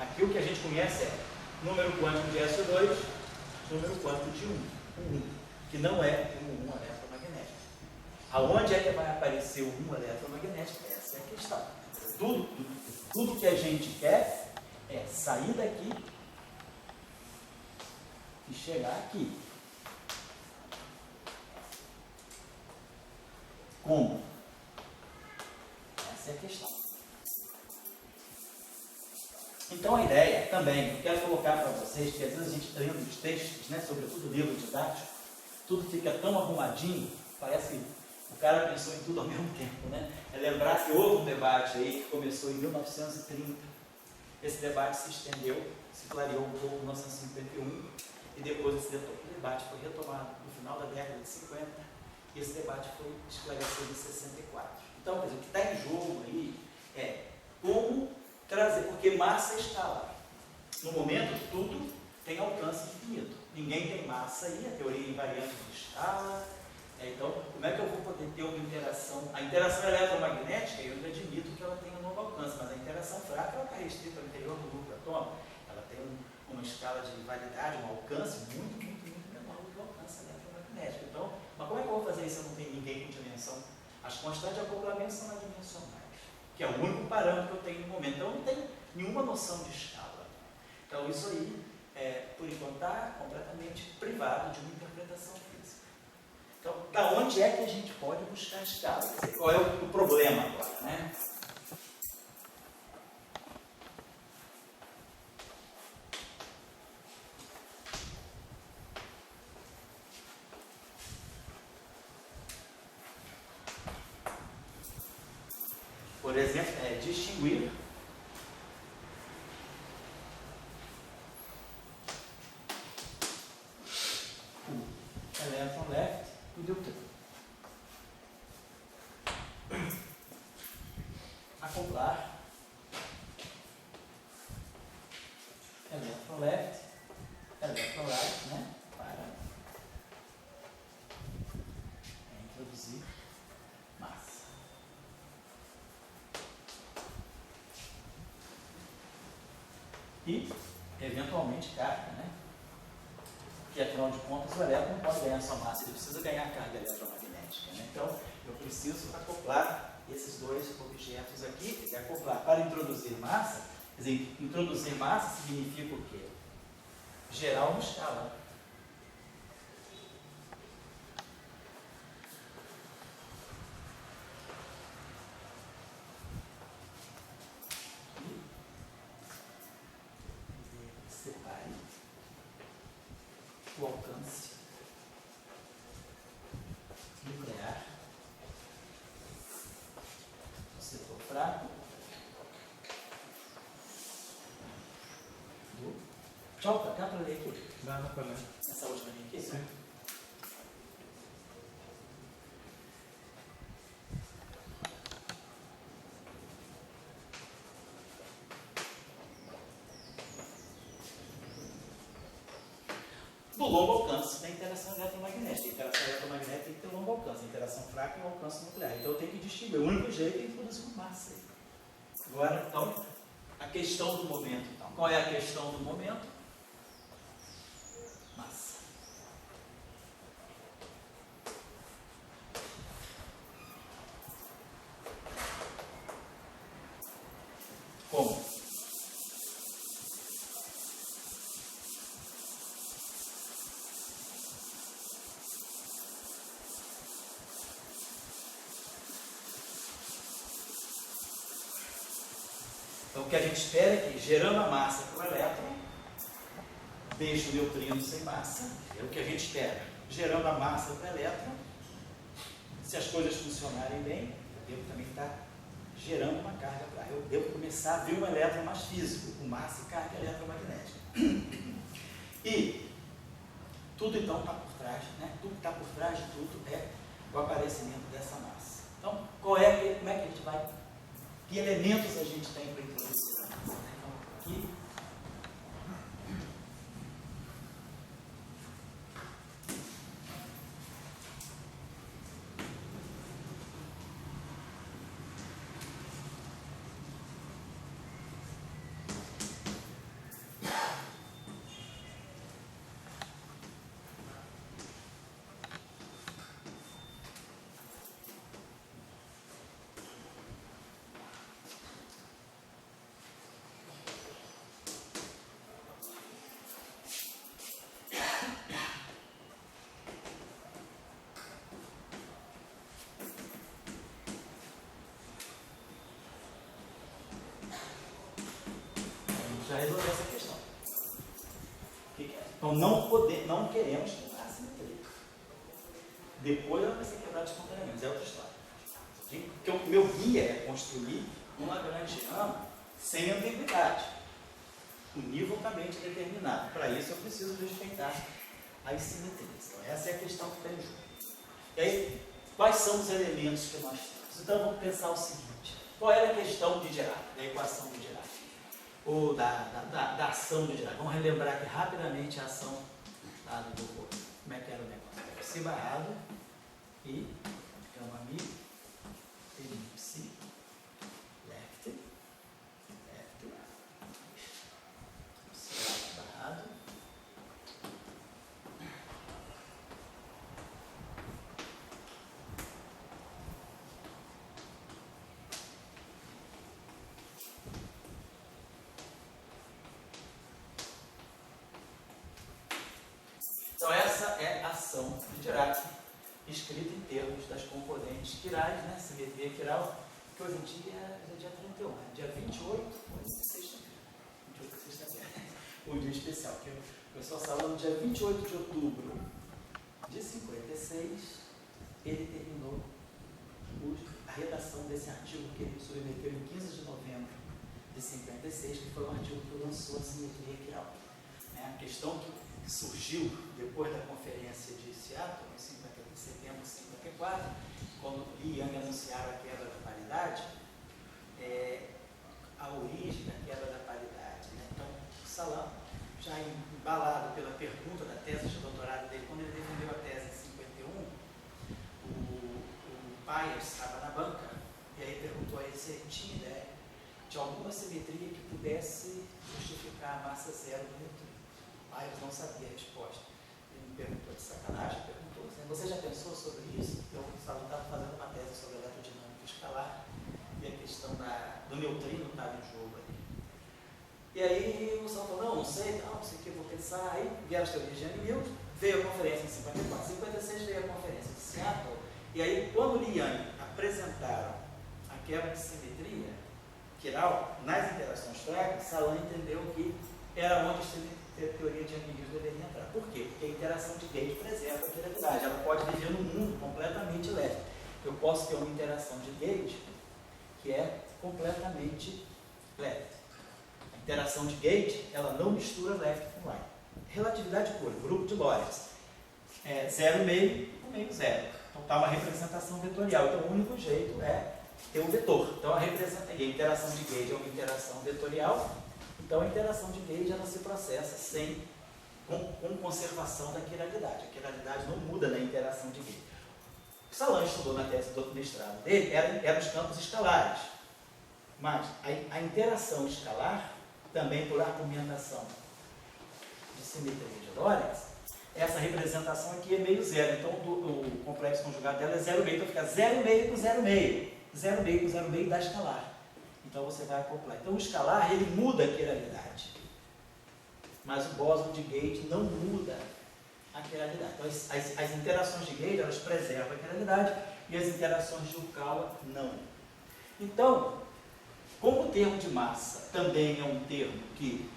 Aqui o que a gente conhece é número quântico de SO2, número quântico de 1, que não é o 1 eletromagnético. Aonde é que vai aparecer o 1 eletromagnético? Essa é a questão. Tudo que a gente quer é sair daqui e chegar aqui. Como? Essa é a questão. Então a ideia também, eu quero colocar para vocês, que às vezes a gente lendo os textos, sobretudo livro didático, tudo fica tão arrumadinho, parece que o cara pensou em tudo ao mesmo tempo, É lembrar que houve um debate aí que começou em 1930, esse debate se estendeu, se clareou um pouco em 1951, e depois esse debate foi retomado no final da década de 50, e esse debate foi esclarecido em 64. Então, quer dizer, o que está em jogo aí é como trazer, porque massa é escalar. No momento, tudo tem alcance infinito. Ninguém tem massa aí, a teoria invariante de escala. Então, como é que eu vou poder ter uma interação? A interação eletromagnética, eu ainda admito que ela tem um novo alcance, mas a interação fraca ela está restrita ao interior do núcleo atômico. Ela tem uma escala de validade, um alcance muito menor do que o alcance eletromagnético. Então, mas como é que eu vou fazer isso se eu não tenho ninguém com dimensão? As constantes de acoplamento são adimensionais, que é o único parâmetro que eu tenho no momento. Então, eu não tenho nenhuma noção de escala. Então, isso aí, por enquanto, está completamente privado de uma interpretação física. Então, da onde é que a gente pode buscar a escala? Quer dizer, qual é o problema agora, Por exemplo, distinguir o elétron left e o deutério. Acoplar elétron left, elétron right, para introduzir massa. E, eventualmente, carga, Porque, afinal de contas, o elétron não pode ganhar sua massa, ele precisa ganhar carga eletromagnética. Então, eu preciso acoplar esses dois objetos aqui, e acoplar para introduzir massa. Quer dizer, introduzir massa significa o quê? Gerar uma escala. Separe o alcance nuclear Tchau, dá para ler aqui? Dá para ler. Essa última linha aqui? Sim. Do longo alcance da interação eletromagnética. A interação eletromagnética tem que ter longo alcance, a interação fraca é o alcance nuclear. Então eu tenho que distinguir. O único jeito é introduzir uma massa. Agora, então, a questão do momento. Então, qual é a questão do momento? Massa. Como? Então, o que a gente espera é que, gerando a massa para o elétron, deixe o neutrino sem massa, é o que a gente espera. Gerando a massa para o elétron, se as coisas funcionarem bem, eu devo também estar gerando uma carga para. Eu devo começar a ver um elétron mais físico, com massa e carga eletromagnética. E tudo então está por trás, né? Tudo que está por trás de tudo é o aparecimento dessa massa. Então, como é que a gente vai. Que elementos a gente tem para introduzir a massa? Então, aqui. Já resolveu essa questão. Então não queremos quebrar a simetria. Depois ela vai ser quebrada espontaneamente, é outra história. Porque o meu guia é construir um lagrangiano sem ambiguidade, univocamente determinado. Para isso eu preciso respeitar as simetrias. Então essa é a questão que tem junto. E aí, quais são os elementos que nós temos? Então vamos pensar o seguinte: qual era a questão de Dirac, da equação de Dirac? Ou da ação de Dirac. Vamos relembrar aqui rapidamente a ação do corpo. Como é que era o negócio? Psi barrado e gama mi, elipse, left, psi barrado, então essa é a ação de Dirac, escrita em termos das componentes quirais, né? Simetria quiral, que hoje em dia é dia 31, dia 28, sexta-feira. 28 de sexta-feira. Um dia especial, que o pessoal falou no dia 28 de outubro de 56, ele terminou a redação desse artigo que ele submeteu em 15 de novembro de 56, que foi um artigo que lançou a simetria quiral. A questão que surgiu depois da conferência de Seattle, em setembro de 54, quando Li e Yang anunciaram a quebra da paridade, a origem da quebra da paridade. Né? Então, o Salam, já embalado pela pergunta da tese de doutorado dele, quando ele defendeu a tese em 51, o Piers estava na banca, e aí perguntou a ele se ele tinha ideia de alguma simetria que pudesse justificar a massa zero do neutrino. Piers não sabia a resposta. Ele me perguntou de sacanagem, perguntou assim: você já pensou sobre isso? Eu estava fazendo uma tese sobre eletrodinâmica escalar e a questão do neutrino estava em jogo ali. E aí o Salam falou: não sei o que, vou pensar. Aí vieram as teorias de Young, veio a conferência em 54, 56 veio a conferência de Seattle, e aí quando Li e Yang apresentaram a quebra de simetria quiral nas interações fracas, Salam entendeu que era onde a teoria de Young deveria entrar. Por quê? Porque a interação de gate preserva a gravidade. Ela pode viver num mundo completamente elétrico. Eu posso ter uma interação de gate que é completamente elétrica. interação de gate, ela não mistura left com right. Relatividade pura, grupo de Lorentz. 0,5 com meio zero. Então está uma representação vetorial. Então o único jeito é ter um vetor. Então a interação de gauge é uma interação vetorial. Então a interação de gauge ela se processa com conservação da quiralidade. A quiralidade não muda na interação de gauge. O Salan estudou na tese do mestrado dele eram os campos escalares. Mas a interação escalar, também por argumentação de simetria de Lorentz, essa representação aqui é meio zero. Então o complexo conjugado dela é 0,5. Então fica 0,5 com 0,5. 0,5 com 0,5 dá escalar. Então você vai acoplar. Então o escalar ele muda a quiralidade. Mas o bóson de gauge não muda a quiralidade. Então as interações de gauge elas preservam a quiralidade e as interações de Yukawa não. Então, como o termo de massa também é um termo que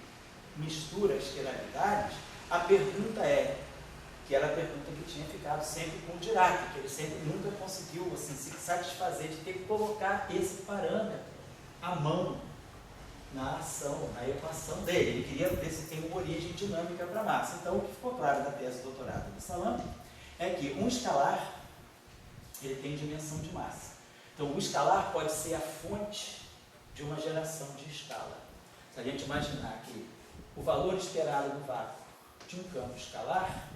mistura as quiralidades, a pergunta que era a pergunta que tinha ficado sempre com o Dirac, que ele sempre nunca conseguiu assim, se satisfazer de ter que colocar esse parâmetro à mão na ação, na equação dele. Ele queria ver se tem uma origem dinâmica para a massa. Então, o que ficou claro da tese de doutorado do Salan é que um escalar ele tem dimensão de massa. Então, o escalar pode ser a fonte de uma geração de escala. Se a gente imaginar que o valor esperado do vácuo de um campo escalar,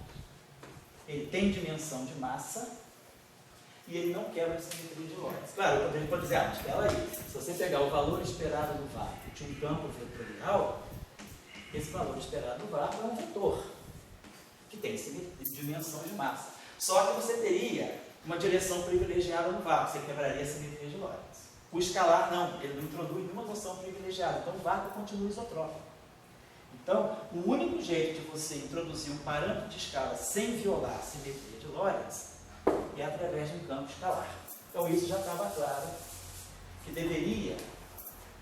ele tem dimensão de massa e ele não quebra a simetria de Lorentz. Claro, eu poderia dizer, mas espera aí, se você pegar o valor esperado do vácuo de um campo vetorial, esse valor esperado do vácuo é um vetor, que tem dimensão de massa. Só que você teria uma direção privilegiada no vácuo, você quebraria a simetria de Lorentz. O escalar não, ele não introduz nenhuma noção privilegiada, então o vácuo continua isotrópico. Então, o único jeito de você introduzir um parâmetro de escala sem violar a simetria de Lorentz é através de um campo escalar. Então, isso já estava claro que deveria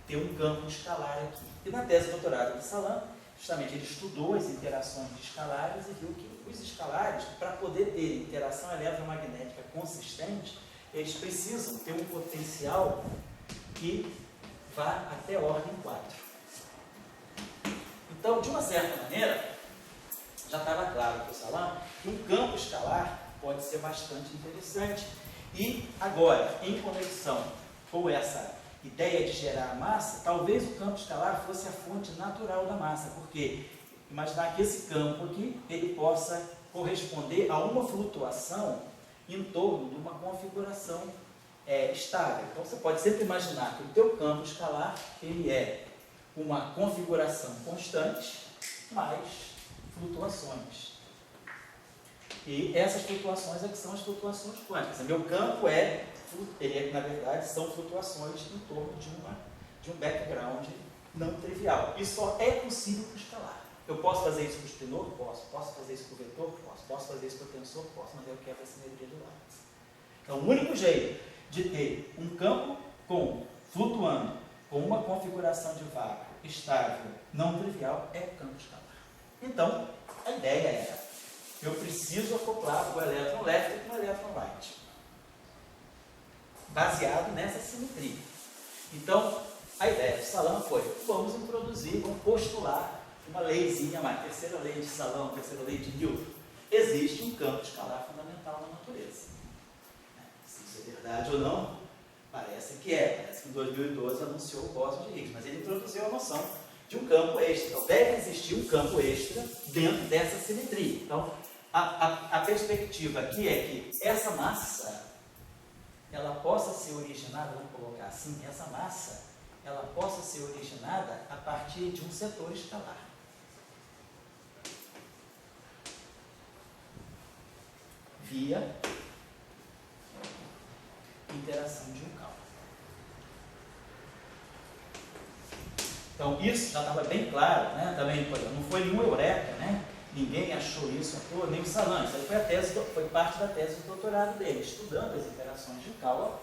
ter um campo escalar aqui. E na tese de doutorado de Salan, justamente ele estudou as interações de escalares e viu que os escalares, para poder ter interação eletromagnética consistente, eles precisam ter um potencial que vá até ordem 4. Então, de uma certa maneira, já estava claro para o Salan que um campo escalar pode ser bastante interessante. E agora, em conexão com essa ideia de gerar massa, talvez o campo escalar fosse a fonte natural da massa, porque imaginar que esse campo aqui ele possa corresponder a uma flutuação em torno de uma configuração estável. Então, você pode sempre imaginar que o teu campo escalar ele é uma configuração constante, mais flutuações. E essas flutuações é que são as flutuações quânticas. Meu campo na verdade, são flutuações em torno de um background não trivial. E só é possível com escalar. Eu posso fazer isso com o espinor? Posso fazer isso com o vetor? Posso fazer isso com o tensor? Posso, mas eu quero a simetria de Lorentz. Então, o único jeito de ter um campo flutuando com uma configuração de vácuo estável, não trivial, é campo escalar. Então, a ideia era, eu preciso acoplar o elétron left com o elétron right, baseado nessa simetria. Então, a ideia de Salan foi, vamos postular uma leizinha mais, terceira lei de Salan, terceira lei de Newton. Existe um campo escalar fundamental na natureza. Se isso é verdade ou não, parece que em 2012 anunciou o bóson de Higgs, mas ele introduziu a noção de um campo extra. Então, deve existir um campo extra dentro dessa simetria. Então, a perspectiva aqui é que essa massa, ela possa ser originada, vamos colocar assim, essa massa, ela possa ser originada a partir de um setor escalar. Via interação de um campo. Então, isso já estava bem claro, né? Também não foi nenhum eureka, né? Ninguém achou isso à toa, nem o Salan. Isso aí foi parte da tese de doutorado dele. Estudando as interações de Yukawa,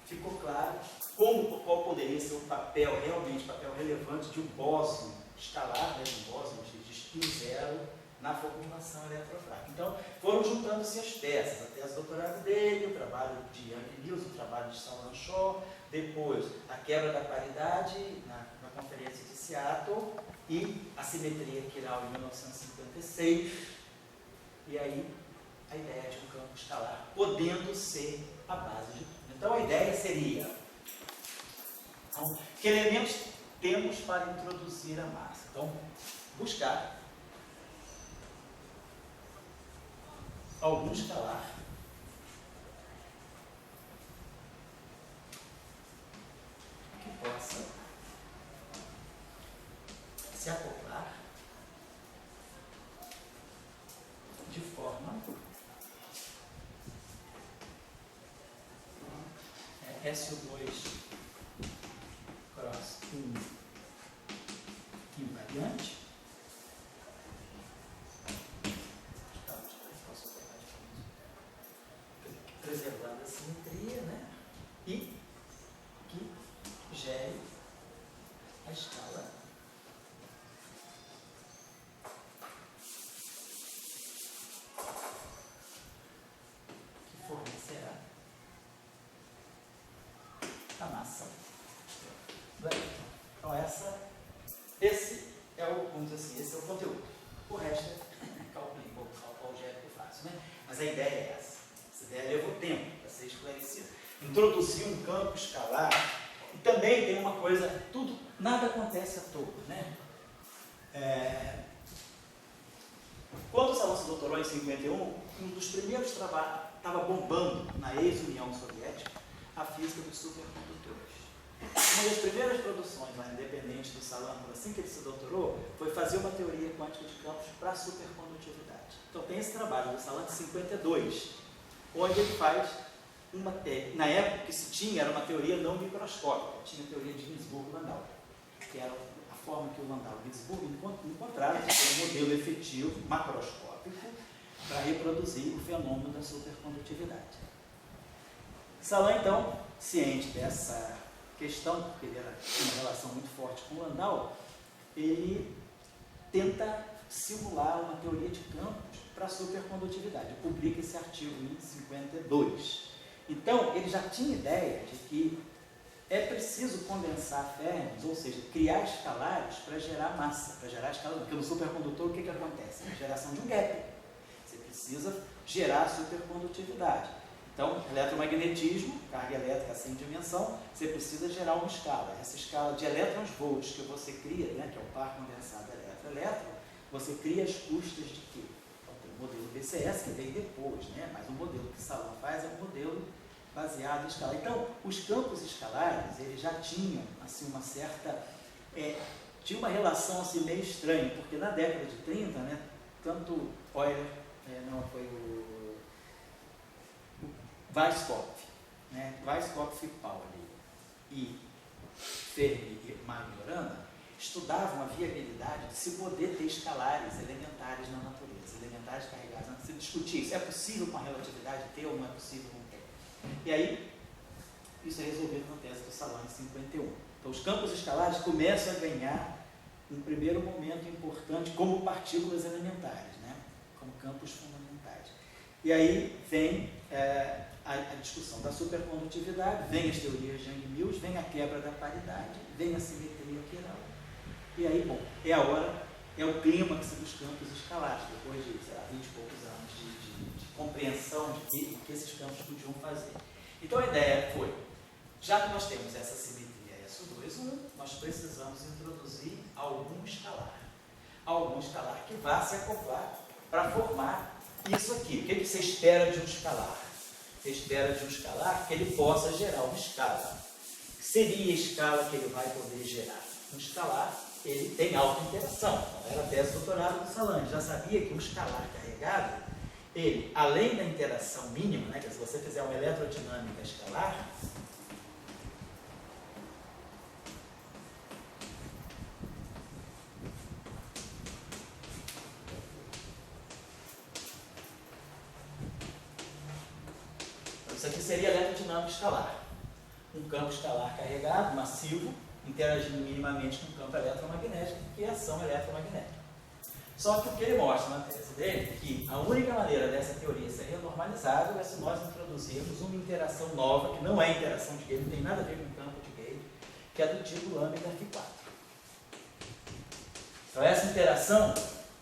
ficou claro qual poderia ser o papel, realmente papel relevante de um bóson escalar, né? De um bóson de spin zero na formulação eletrofrágil. Então, foram juntando-se as peças, a tese de doutorado dele, o trabalho de Young Mills, o trabalho de Salan Shaw, depois a quebra da paridade na Conferência de Seattle, e a simetria quiral em 1956, e aí a ideia de um campo escalar podendo ser a base de tudo. Então a ideia seria, então, que elementos temos para introduzir a massa? Então, buscar algum escalar que possa se acoplar de forma SO2 cross 1 invariante. Preservando a simetria, né? E que gere a escala que fornecerá a massa. Então esse é o, vamos dizer assim, esse é o conteúdo. O resto é cálculo algébrico fácil, né? Mas a ideia é essa. Essa ideia levou tempo para ser esclarecida. Introduzir um campo escalar, e também tem uma coisa, nada acontece à toa, né? Quando o Salão se doutorou em 51, um dos primeiros trabalhos, estava bombando na ex-União Soviética, a física dos supercondutores. Uma das primeiras produções lá, independente do Salão, assim que ele se doutorou, foi fazer uma teoria quântica de campos para supercondutividade. Então tem esse trabalho do Salão de 52, onde ele faz uma na época que se tinha, era uma teoria não microscópica, tinha a teoria de Ginzburg-Landau, que era a forma que o Landau e Ginzburg encontraram de ter um modelo efetivo, macroscópico, para reproduzir o fenômeno da supercondutividade. Salão, então, ciente dessa questão, porque ele tinha uma relação muito forte com o Landau, ele tenta simular uma teoria de campos para a supercondutividade. Publica esse artigo em 52. Então, ele já tinha ideia de que é preciso condensar fermions, ou seja, criar escalares para gerar massa, para gerar escala. Porque no supercondutor, o que acontece? A geração de um gap. Você precisa gerar supercondutividade. Então, eletromagnetismo, carga elétrica sem dimensão, você precisa gerar uma escala. Essa escala de elétrons volts que você cria, né, que é o par condensado elétron-elétron, você cria as custas de quê? Então, tem o modelo BCS que veio depois, né, mas o modelo que o Salão faz é um modelo baseado em escala. Então, os campos escalares, eles já tinham assim, uma certa... tinha uma relação assim, meio estranha, porque na década de 30, né, tanto Euler, não foi o Weisskopf, né, Weisskopf e Pauli e Fermi e Majorana estudavam a viabilidade de se poder ter escalares elementares na natureza, elementares carregados na natureza. Se discutir isso, é possível com a relatividade ter ou não é possível não ter. E aí, isso é resolvido na tese do Salão em 51. Então, os campos escalares começam a ganhar um primeiro momento importante como partículas elementares, né, como campos fundamentais. E aí vem a discussão da supercondutividade, vem as teorias de Young-Mills, vem a quebra da paridade, vem a simetria quiral. E aí, bom, é a hora, é o clímax dos campos escalares, depois de, sei lá, 20 e poucos anos de compreensão de que esses campos podiam fazer. Então a ideia foi, já que nós temos essa simetria SO2, nós precisamos introduzir algum escalar que vá se acoplar para formar isso aqui. O que você espera de um escalar? Você espera de um escalar que ele possa gerar uma escala. Que seria a escala que ele vai poder gerar? Um escalar, ele tem alta interação. Então, era a tese de doutorado do Salão. Já sabia que um escalar carregado, ele, além da interação mínima, né, que se você fizer uma eletrodinâmica escalar, isso aqui seria eletrodinâmica escalar. Um campo escalar carregado, massivo, interagindo minimamente com o campo eletromagnético, que é ação eletromagnética. Só que o que ele mostra na tese dele é que a única maneira dessa teoria ser renormalizada é se nós introduzirmos uma interação nova, que não é interação de Gale, não tem nada a ver com o campo de Gale, que é do tipo lambda F4. Então essa interação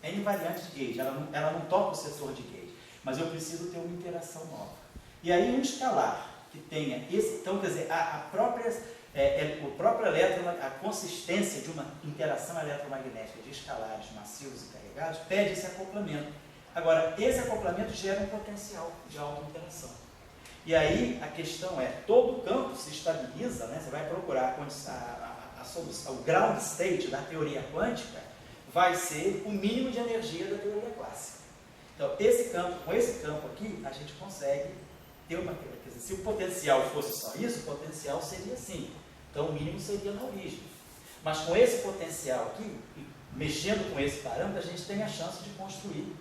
é invariante de gauge, ela não toca o setor de gauge, mas eu preciso ter uma interação nova. E aí um escalar que tenha esse, então quer dizer, a própria a consistência de uma interação eletromagnética de escalares massivos e carregados pede esse acoplamento. Agora, esse acoplamento gera um potencial de autointeração. E aí a questão é, todo o campo se estabiliza, né? Você vai procurar a solução, o ground state da teoria quântica vai ser o mínimo de energia da teoria clássica. Então, com esse campo aqui, a gente consegue ter uma teoria. Quer dizer, se o potencial fosse só isso, o potencial seria assim. Então, o mínimo seria na origem. Mas com esse potencial aqui, mexendo com esse parâmetro, a gente tem a chance de construir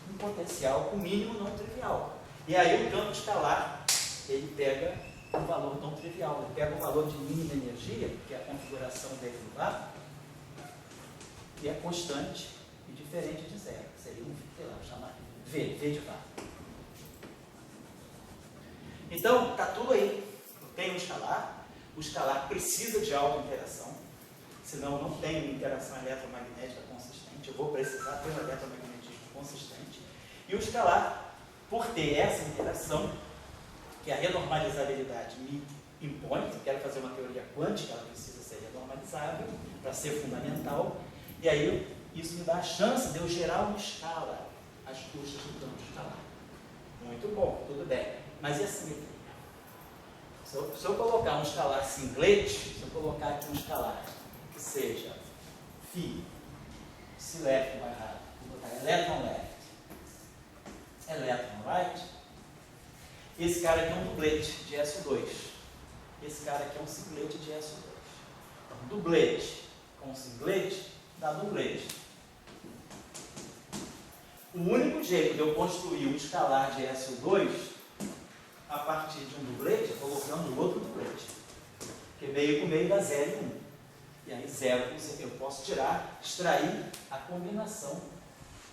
um potencial com mínimo não trivial. E aí o campo escalar, ele pega um valor não trivial, ele pega um valor de mínima energia, que é a configuração dele no vácuo, e é constante e diferente de zero. Seria um, sei lá, chamar V de vácuo. Então, está tudo aí. Tem um escalar, o escalar precisa de autointeração, senão eu não tenho uma interação eletromagnética consistente, eu vou precisar ter um eletromagnetismo consistente. E o escalar, por ter essa interação, que a renormalizabilidade me impõe, se eu quero fazer uma teoria quântica, ela precisa ser renormalizável para ser fundamental, e aí isso me dá a chance de eu gerar uma escala às custas do campo escalar. Muito bom, tudo bem. Mas e a simetria? Se eu colocar um escalar singlet, se eu colocar aqui um escalar que seja φ, se left vai errado, vou botar electron left, electron right, esse cara aqui é um dublete de SO2. Esse cara aqui é um singlete de SO2. Então, dublete com singlete dá dublete. O único jeito de eu construir um escalar de SO2 a partir de um dublete é colocando outro dublete. Porque meio com meio dá 0 e 1. E aí 0 eu posso extrair a combinação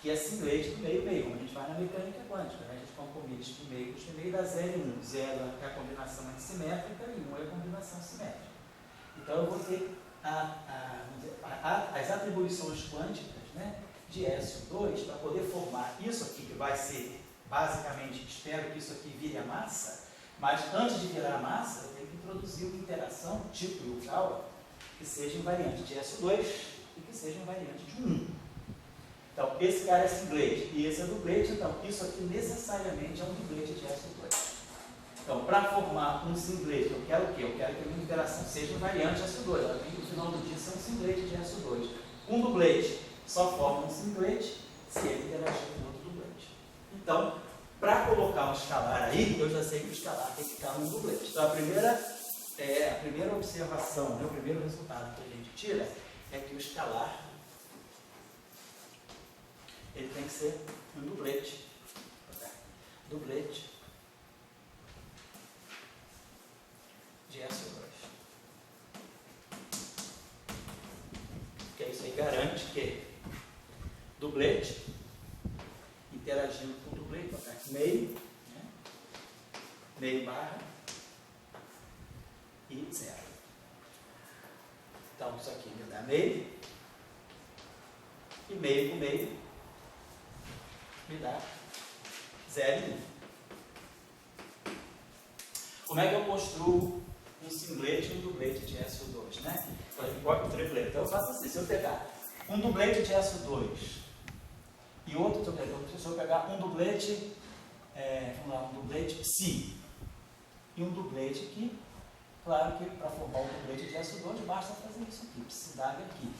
que é singlete do meio-meio, como a gente faz na mecânica quântica, né? A gente combina de meio dá 0 e 1. 0 é a combinação antissimétrica e 1 é a combinação simétrica. Então eu vou ter as atribuições quânticas, né, de SO2 para poder formar isso aqui, que vai ser, basicamente, espero que isso aqui vire a massa, mas antes de virar a massa, eu tenho que introduzir uma interação tipo Yukawa, que seja invariante de SO2 e que seja invariante de 1. Então, esse cara é singlete e esse é dublete, então isso aqui necessariamente é um dublete de SO2. Então, para formar um singlete, eu quero o quê? Eu quero que a minha interação seja invariante de SO2. Ela tem que, no final do dia, ser um singlete de SO2. Um dublete só forma um singlete se ele interagir com outro dublete. Então, para colocar um escalar aí, eu já sei que o escalar tem que ficar num dublete. Então, a primeira observação, né, o primeiro resultado que a gente tira é que o escalar ele tem que ser um dublete. Dublete de SO2. Porque isso aí garante que dublete interagindo com dublete, meio, né? Meio barra e 0. Então isso aqui me dá meio, e meio com meio me dá 0 e 1. Como é que eu construo um singlete e um dublete de SO2, né? Igual que o triplete. Então eu faço assim, se eu pegar um dublete de SO2 e outro, se eu pegar um dublete, vamos lá, um dublete psi e um dublete aqui, claro que para formar um dublete de SO2 basta fazer isso aqui, psi DAG aqui,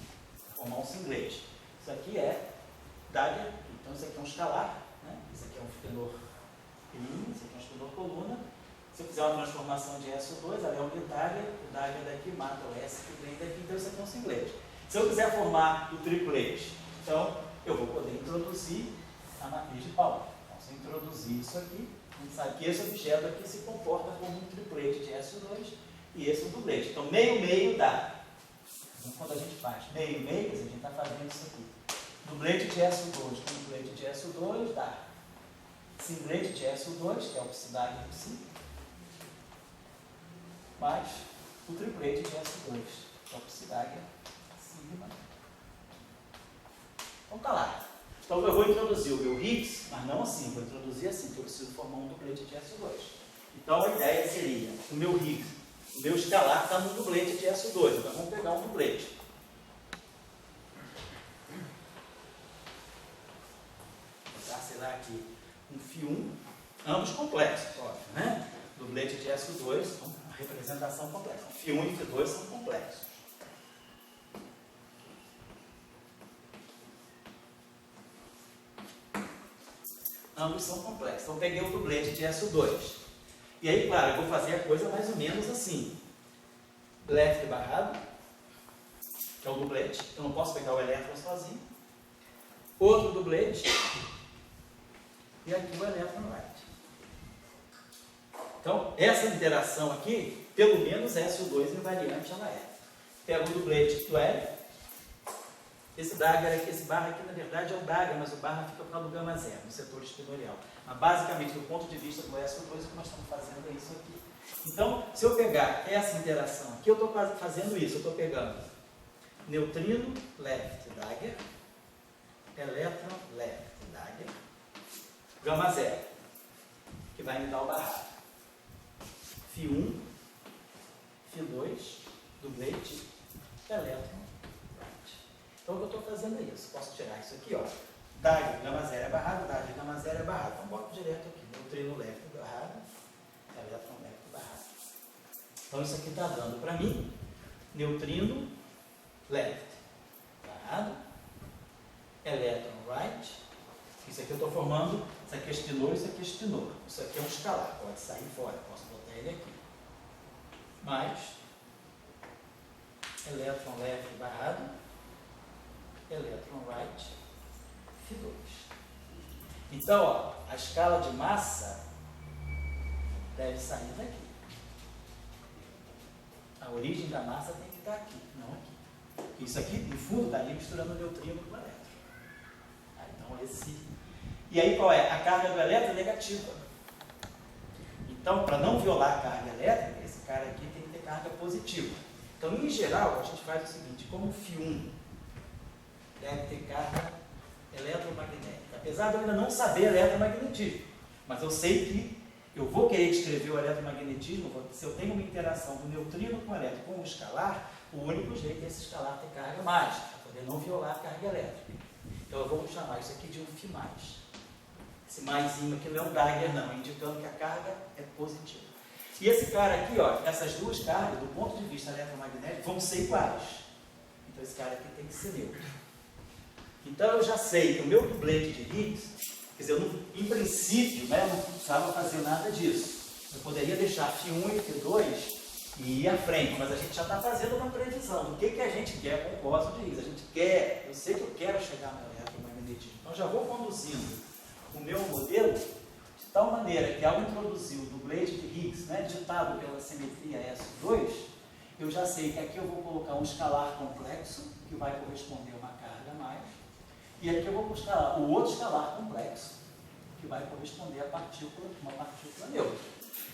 formar um singlete. Isso aqui é DAG aqui. Então isso aqui é um escalar, né? Isso aqui é um tenor linha, isso aqui é um tenor coluna. Se eu fizer uma transformação de SO2, ela é unitária, o DAG é daqui, mata o S que vem daqui, então isso aqui é um singlete. Se eu quiser formar o triplete, então eu vou poder introduzir a matriz de Pauli. Então, se eu introduzir isso aqui, a gente sabe que esse objeto aqui se comporta como um triplete de SO2 e esse é um dublete. Então, meio dá. Então, quando a gente faz meio, a gente está fazendo isso aqui. Dublete de SO2 com dublete de SO2 dá singlete de SO2, que é o psi DAG do psi, mais o triplete de SO2, que é o psi DAG sigma Então eu vou introduzir o meu Higgs, mas não assim, vou introduzir assim, que eu preciso formar um duplete de SO2. Então a ideia seria, o meu Higgs, o meu escalar está no duplete de SO2, então vamos pegar um duplete. Vou botar, sei lá, aqui um φ1, ambos complexos, óbvio, né? Duplete de SO2, uma representação complexa. φ1 e φ2 são complexos. Ambos são complexos. Então, peguei o duplete de SO2. E aí, claro, eu vou fazer a coisa mais ou menos assim. Left barrado, que é o duplete. Eu não posso pegar o elétron sozinho. Outro duplete. E aqui o elétron right. Então, essa interação aqui, pelo menos SO2 invariante ela é. Pego o duplete do L. Esse Dagger aqui, esse barra aqui, na verdade, é o Dagger, mas o barra fica para o gama zero, no setor espinorial. Mas, basicamente, do ponto de vista do SO2, o que nós estamos fazendo é isso aqui. Então, se eu pegar essa interação aqui, eu estou fazendo isso. Eu estou pegando neutrino, left, Dagger, elétron, left, Dagger, gama zero, que vai me dar o barrado. φ1, φ2, duplete, elétron. Então, o que eu estou fazendo é isso. Posso tirar isso aqui, ó. Dagger, gama zero é barrado, Dagger, gama zero é barrado. Então, boto direto aqui. Neutrino left barrado, elétron left barrado. Então, isso aqui está dando para mim neutrino left barrado, elétron right. Isso aqui eu estou formando, isso aqui é estinor, isso aqui é estinor. Isso aqui é um escalar, pode sair fora, posso botar ele aqui. Mais elétron left barrado, elétron right, φ2. Então, ó, a escala de massa deve sair daqui. A origem da massa tem que estar aqui, não aqui. Isso aqui, no fundo, está ali misturando o neutrino com o elétron. Então, esse... E aí, qual é? A carga do elétron é negativa. Então, para não violar a carga elétrica, esse cara aqui tem que ter carga positiva. Então, em geral, a gente faz o seguinte, como φ1 deve ter carga eletromagnética. Apesar de eu ainda não saber eletromagnetismo, mas eu sei que eu vou querer descrever o eletromagnetismo, se eu tenho uma interação do neutrino com o elétron com o escalar, o único jeito é esse escalar ter carga mágica, para poder não violar a carga elétrica. Então eu vou chamar isso aqui de um φ+. Esse maisinho aqui não é um Dagger não, indicando que a carga é positiva. E esse cara aqui, ó, essas duas cargas, do ponto de vista eletromagnético, vão ser iguais. Então esse cara aqui tem que ser neutro. Então eu já sei que o meu duplete de Higgs, quer dizer, em princípio, né, eu não precisava fazer nada disso. Eu poderia deixar φ1 e φ2 e ir à frente, mas a gente já está fazendo uma previsão do que a gente quer com o cosmos de Higgs. A gente quer, eu sei que eu quero chegar no eletromagnetismo. Então já vou conduzindo o meu modelo de tal maneira que ao introduzir o duplete de Higgs, né, ditado pela simetria S2, eu já sei que aqui eu vou colocar um escalar complexo, que vai corresponder a uma carga mais, e aqui eu vou buscar o outro escalar complexo, que vai corresponder a uma partícula neutra.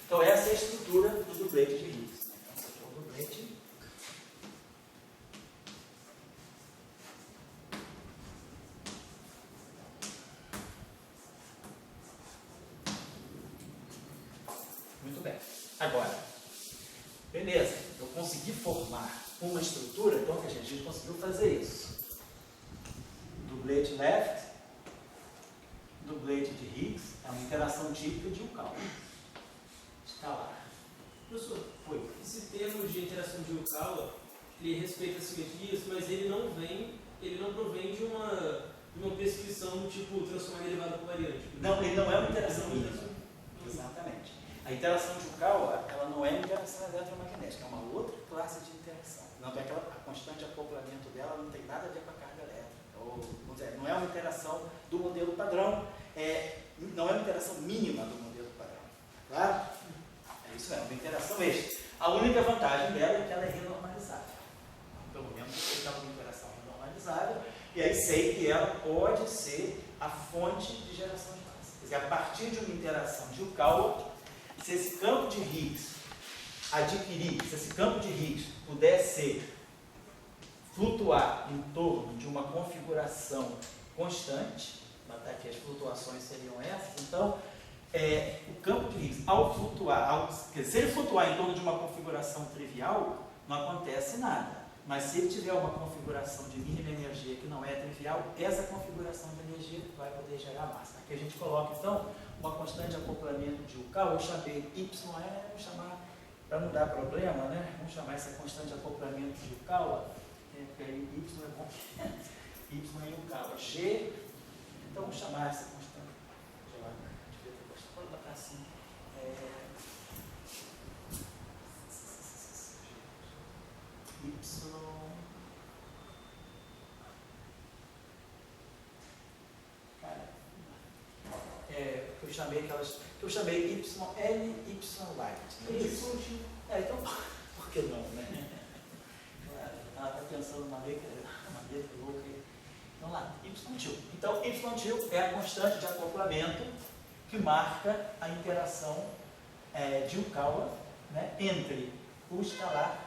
Então essa é a estrutura do duplete de Higgs. Então esse aqui é o duplete. Muito bem. Agora, beleza, eu consegui formar uma estrutura, então a gente conseguiu fazer isso. Duplete left, duplete de Higgs, é uma interação típica de um cálculo escalar. Professor, esse termo de interação de Yukawa, ele respeita as simetrias, mas ele não provém de uma prescrição do tipo transformar derivada por variante. Não, ele não é uma interação mínima. Exatamente. A interação de Yukawa, ela não é uma interação eletromagnética, é uma outra classe de interação. Não é aquela, a constante de acoplamento dela não tem nada a ver com a carga elétrica. Ou, não é uma interação do modelo padrão, não é uma interação mínima do modelo padrão. Claro? É isso, é uma interação extra. A única vantagem dela é que ela é renormalizável. Pelo menos eu sei que ela é uma interação renormalizável, e aí sei que ela pode ser a fonte de geração de massa. Quer dizer, a partir de uma interação de Yukawa, se esse campo de Higgs se esse campo de Higgs pudesse flutuar em torno de uma configuração constante, botar aqui as flutuações seriam essas. Então, o campo de Higgs, ao flutuar, se ele flutuar em torno de uma configuração trivial, não acontece nada. Mas se ele tiver uma configuração de mínima energia que não é trivial, essa configuração de energia vai poder gerar massa. Aqui a gente coloca, então, uma constante de acoplamento de Yukawa, eu chamei YE, vamos chamar, para não dar problema, né? Vamos chamar essa constante de acoplamento de Yukawa, porque aí Y é bom, Y é Yukawa, G, então vamos chamar essa constante, vou botar assim, Y, cara, eu chamei YL, YLight. Então, por que não, né? Ela está pensando uma letra louca aí. Então lá, YTIL. Então, YTIL é a constante de acoplamento que marca a interação de Yukawa, né, entre o escalar,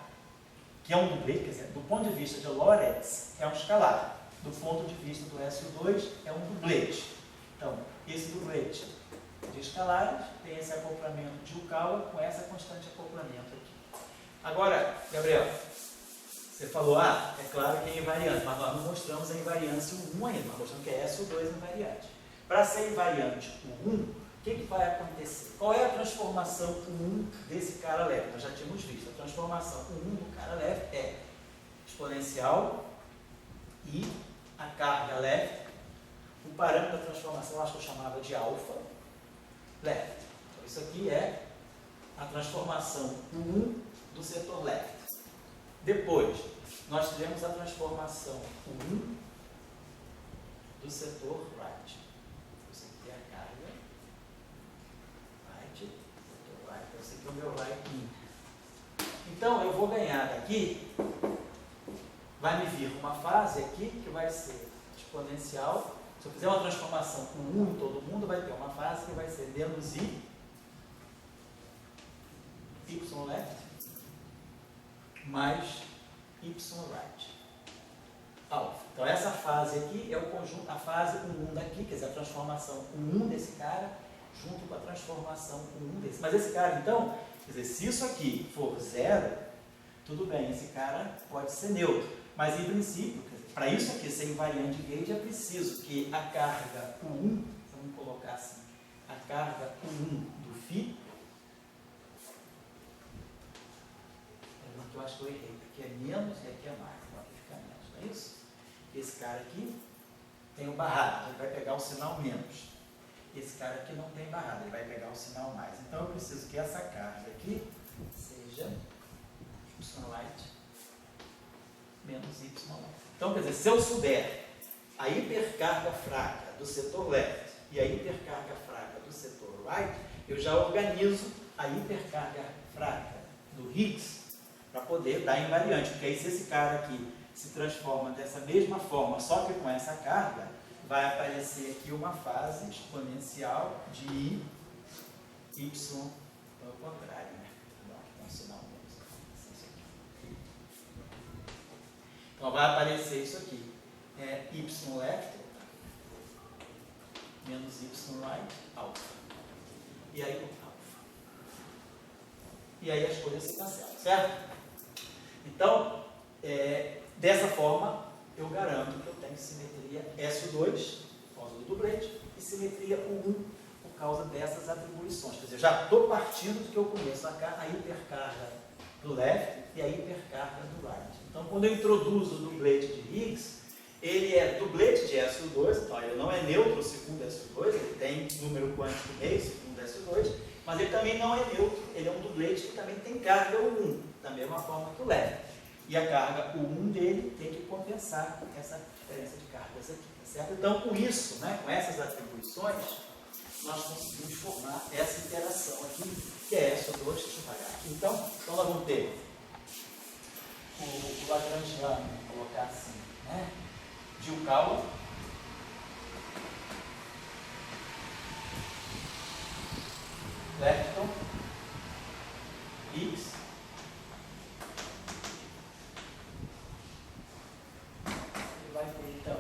que é um dublê, quer dizer, do ponto de vista de Lorentz, é um escalar. Do ponto de vista do SU2, é um dublete. Então, esse dublete de escalares tem esse acoplamento de Yukawa com essa constante de acoplamento aqui. Agora, Gabriel, você falou, é claro que é invariante, mas nós não mostramos a invariância o 1 ainda, nós mostramos que é SU2 invariante. Para ser invariante o 1, o que vai acontecer? Qual é a transformação U1 desse cara leve? Nós já tínhamos visto. A transformação U1 do cara leve é exponencial e a carga leve. O parâmetro da transformação, acho que eu chamava de alfa leve. Então, isso aqui é a transformação U1 do setor leve. Depois, nós tivemos a transformação U1 do setor right. Isso aqui é a carga right, setor right. Esse aqui é o meu right in. Então, eu vou ganhar daqui, vai me vir uma fase aqui que vai ser exponencial. Se eu fizer uma transformação com 1 em todo mundo, vai ter uma fase que vai ser menos I, Y left, mais Y right, alfa. Então, essa fase aqui é o conjunto, a fase 1 daqui, quer dizer, a transformação 1 desse cara, junto com a transformação 1 desse. Mas esse cara, então, quer dizer, se isso aqui for zero, tudo bem, esse cara pode ser neutro. Mas, em princípio, para isso aqui ser invariante de gauge, é preciso que a carga U1, vamos colocar assim, a carga U1 do φ, eu acho que eu errei, aqui é menos e aqui é mais, então aqui fica menos, não é isso? Esse cara aqui tem o barrado, ele vai pegar o sinal menos. Esse cara aqui não tem barrado, ele vai pegar o sinal mais. Então eu preciso que essa carga aqui seja Y light menos Y light. Então, quer dizer, se eu souber a hipercarga fraca do setor left e a hipercarga fraca do setor right, eu já organizo a hipercarga fraca do Higgs para poder dar invariante. Porque aí, se esse cara aqui se transforma dessa mesma forma, só que com essa carga, vai aparecer aqui uma fase exponencial de I, Y, ao contrário, né? Não, sinal menos. Então vai aparecer isso aqui, Y left menos Y right, alfa. E aí alfa. E aí as coisas se cancelam, certo? Então, dessa forma, eu garanto que eu tenho simetria SU2, por causa do dublete, e simetria U1, por causa dessas atribuições. Quer dizer, eu já estou partindo do que eu conheço, a hipercarga do left e a hipercarga do right. Então, quando eu introduzo o dublete de Higgs, ele é dublete de SU2, então ele não é neutro segundo SU2, ele tem número quântico meio segundo SU2, mas ele também não é neutro, ele é um dublete que também tem carga U1, da mesma forma que o left. E a carga U1 dele tem que compensar essa diferença de cargas aqui, tá certo? Então, com isso, né, com essas atribuições, nós conseguimos formar essa interação aqui, que é SO2, deixa eu pagar aqui. Então nós vamos ter o Lagrangiano, vamos colocar assim, né, de Yukawa, lepton, Higgs, vai ter então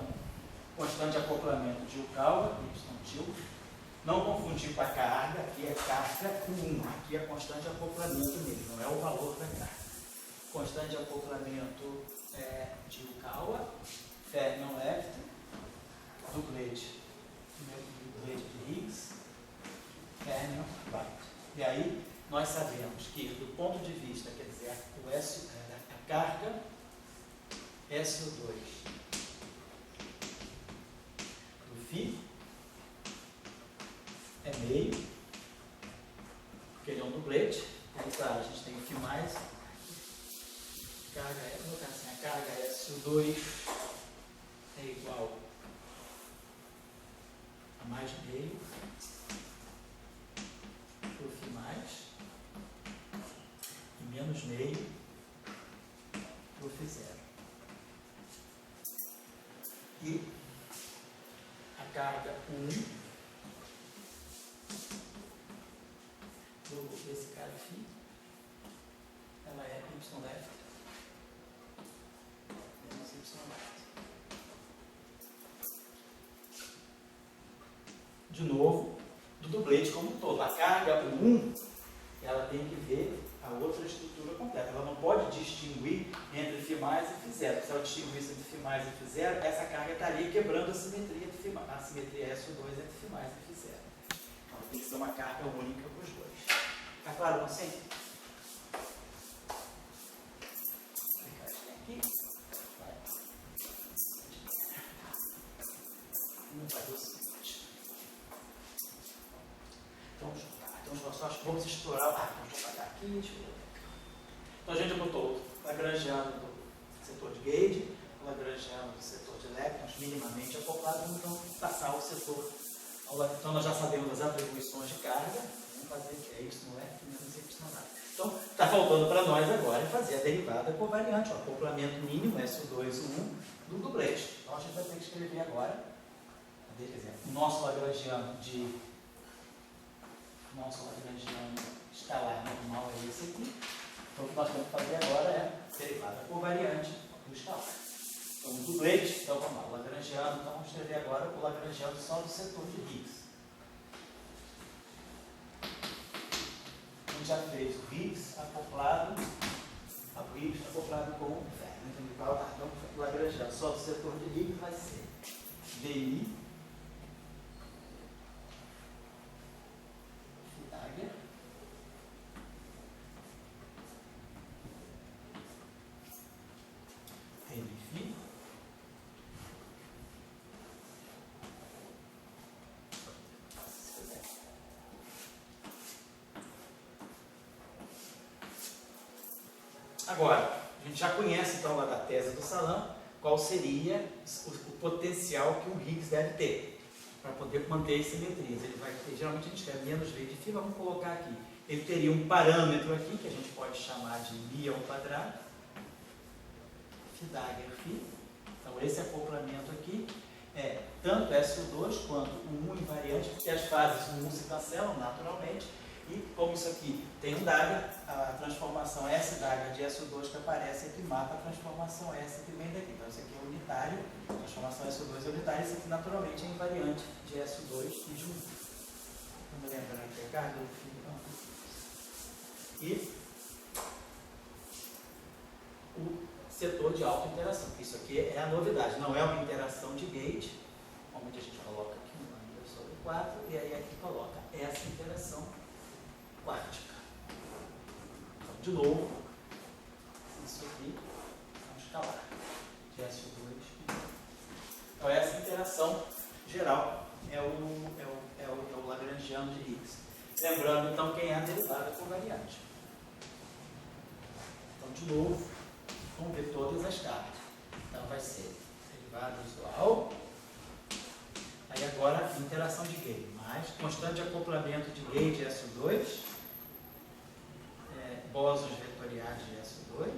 constante de acoplamento de Yukawa, Y não confundir com a carga, aqui é carga 1, aqui é constante de acoplamento mesmo, não é o valor da carga. Constante de acoplamento de Yukawa, fermion left, dublete de Higgs, fermion right. E aí nós sabemos que, do ponto de vista, quer dizer, a carga SO2 do φ é meio, porque ele é um dublete. Aí, claro, a gente tem o φ mais, a carga SO2 é igual a mais meio do φ mais e menos meio do φ zero. E a carga 1 desse cara aqui, ela é y left menos y right. De novo, do dublete como um todo. A carga 1, ela tem que ver a outra estrutura completa. Ela não pode distinguir entre φ mais e φ zero. Se ela distinguisse entre φ mais e φ zero, essa carga estaria quebrando a simetria de φ, a simetria SO2 entre φ mais e φ zero. Então tem que ser uma carga única para os dois. Está claro, não sei? Vou clicar aqui. Vamos fazer o seguinte. Vamos explorar. Vamos apagar aqui. Deixa eu ver. Então a gente botou o Lagrangiano do setor de gauge, o Lagrangiano do setor de elétrons minimamente acoplados, então passar o setor. Então nós já sabemos as atribuições de carga. Vamos fazer que é isso, não é? Menos y nada. Então está faltando para nós agora fazer a derivada covariante, o acoplamento mínimo SO2 1 do dublete. Então a gente vai ter que escrever agora, quer dizer, o nosso Lagrangiano escalar normal é esse aqui. Então o que nós temos que fazer agora é derivada covariante do escalar. Então o dublete, então vamos lá, o Lagrangiano, então vamos escrever agora o Lagrangiano só do setor de Higgs. A gente já fez o Higgs acoplado com o fermion. Então o Lagrangiano só do setor de Higgs vai ser VI Pythagoras Remifi Agora, a gente já conhece então lá da tese do Salam qual seria o potencial que um Higgs deve ter para poder manter as simetrias. Ele vai ter, geralmente a gente quer menos V de φ, vamos colocar aqui. Ele teria um parâmetro aqui que a gente pode chamar de μ ao quadrado, Pythagoras φ. Então esse acoplamento aqui é tanto SO2 quanto o 1 invariante, porque as fases do 1 se cancelam naturalmente. E como isso aqui tem um dagger, a transformação S dagger de SO2 que aparece aqui mata a transformação S que vem daqui. Então isso aqui é unitário, a transformação SO2 é unitária, isso aqui naturalmente é invariante de SO2 e de 1. Vamos lembrar aqui a carga do fio. E o setor de alta interação. Isso aqui é a novidade, não é uma interação de gauge, onde a gente coloca aqui 1 sobre 4, e aí aqui coloca essa interação quântica. Então, de novo, isso aqui é um escalar de SO2. Então, essa interação geral é o Lagrangiano de Higgs. Lembrando, então, quem é a derivada covariante. Então, de novo, vamos ver todas as cargas. Então, vai ser derivada usual. Aí, agora, interação de gauge. Mais constante de acoplamento de gauge SO2. Bósons vetoriais de SO2,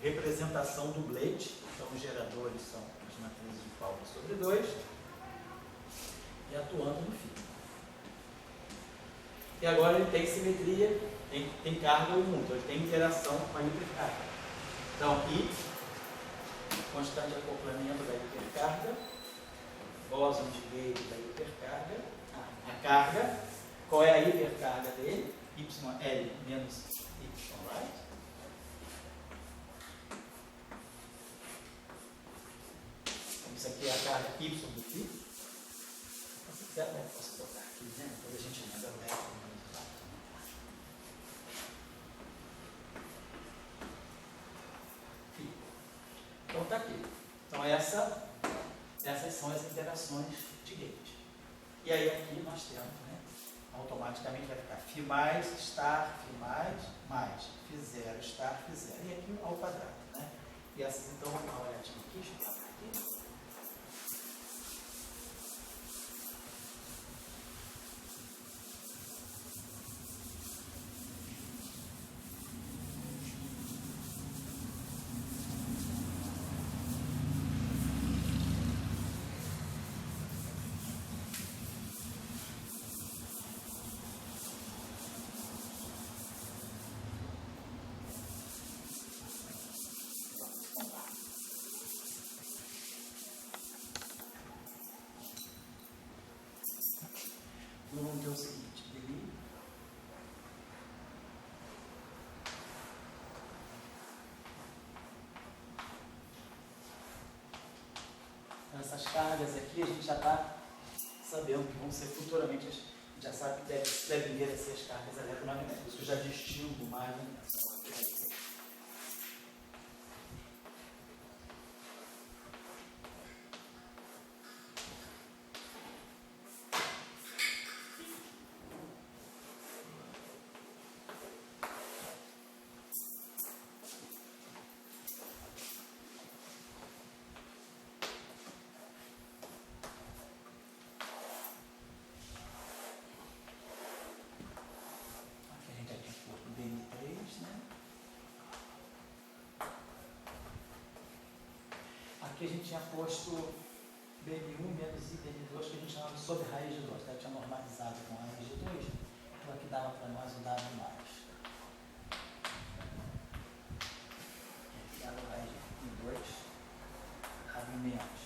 representação dublete, então os geradores são as matrizes de Paulo sobre 2, e atuando no fio. E agora ele tem simetria, tem carga 1, então ele tem interação com a hipercarga. Então, I constante de acoplamento da hipercarga, bóson de Gauge da hipercarga, a carga, qual é a hipercarga dele? YL menos Y right. Isso aqui é a carga Y do φ. Se quiser, eu posso botar aqui, né? Depois a gente lembra o F. Então está aqui. Então essas são as interações de Gauge. E aí aqui nós temos, né? Automaticamente vai ficar φ mais, estar, φ mais, φ0, estar, φ0. E aqui ao quadrado, né? E essas, então, vamos dar uma olhadinha aqui, deixa eu botar aqui. Então vamos ter o seguinte, dele essas cargas aqui a gente já está sabendo que vão ser futuramente, a gente já sabe que devem vir a ser as cargas eletromagnéticas, isso eu já distingo mais ou menos. Aqui a gente tinha posto BN1 menos I BN2, que a gente chamava de sob raiz de 2, né? Tinha normalizado com a raiz de 2, então aqui dava para nós um dado mais. Aqui dava raiz de 2, dava menos.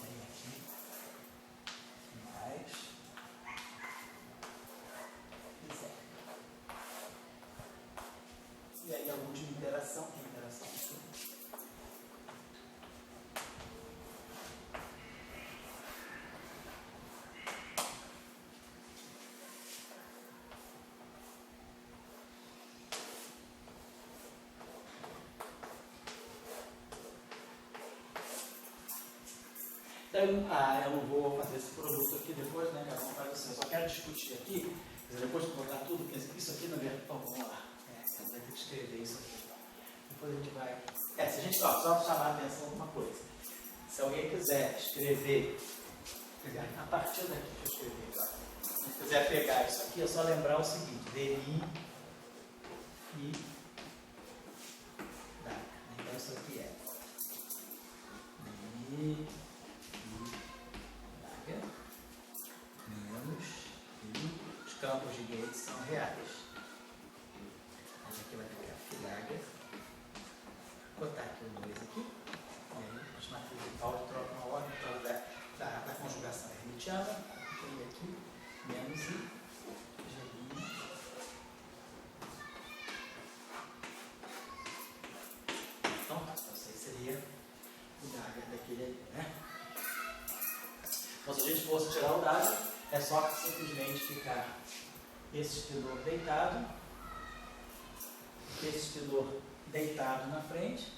Aí aqui, mais. E aí a última interação, que é a interação aqui. Então, eu não vou fazer esse produto aqui depois, né? Cada um faz assim. Eu só quero discutir aqui, depois de colocar tudo, porque isso aqui na verdade. Então, vamos lá. Você vai ter que escrever isso aqui. Depois a gente vai. Se a gente só chamar a atenção de uma coisa. Se alguém quiser escrever, a partir daqui que eu escrevi agora, se quiser pegar isso aqui, é só lembrar o seguinte: DI e DAC. Então isso aqui é DI e DAC menos I. Os campos de Gauge são reais. Aqui vai ficar filaga. Vou botar aqui o 2 aqui. E aí, as matrizes de Pauli trocam a ordem da conjugação hermitiana. E aqui, menos I, G'. Então, para vocês seria o Dagger daquele ali, né? Então, se a gente fosse tirar o Dagger, é só simplesmente ficar esse espidor deitado. Esse espidor deitado na frente,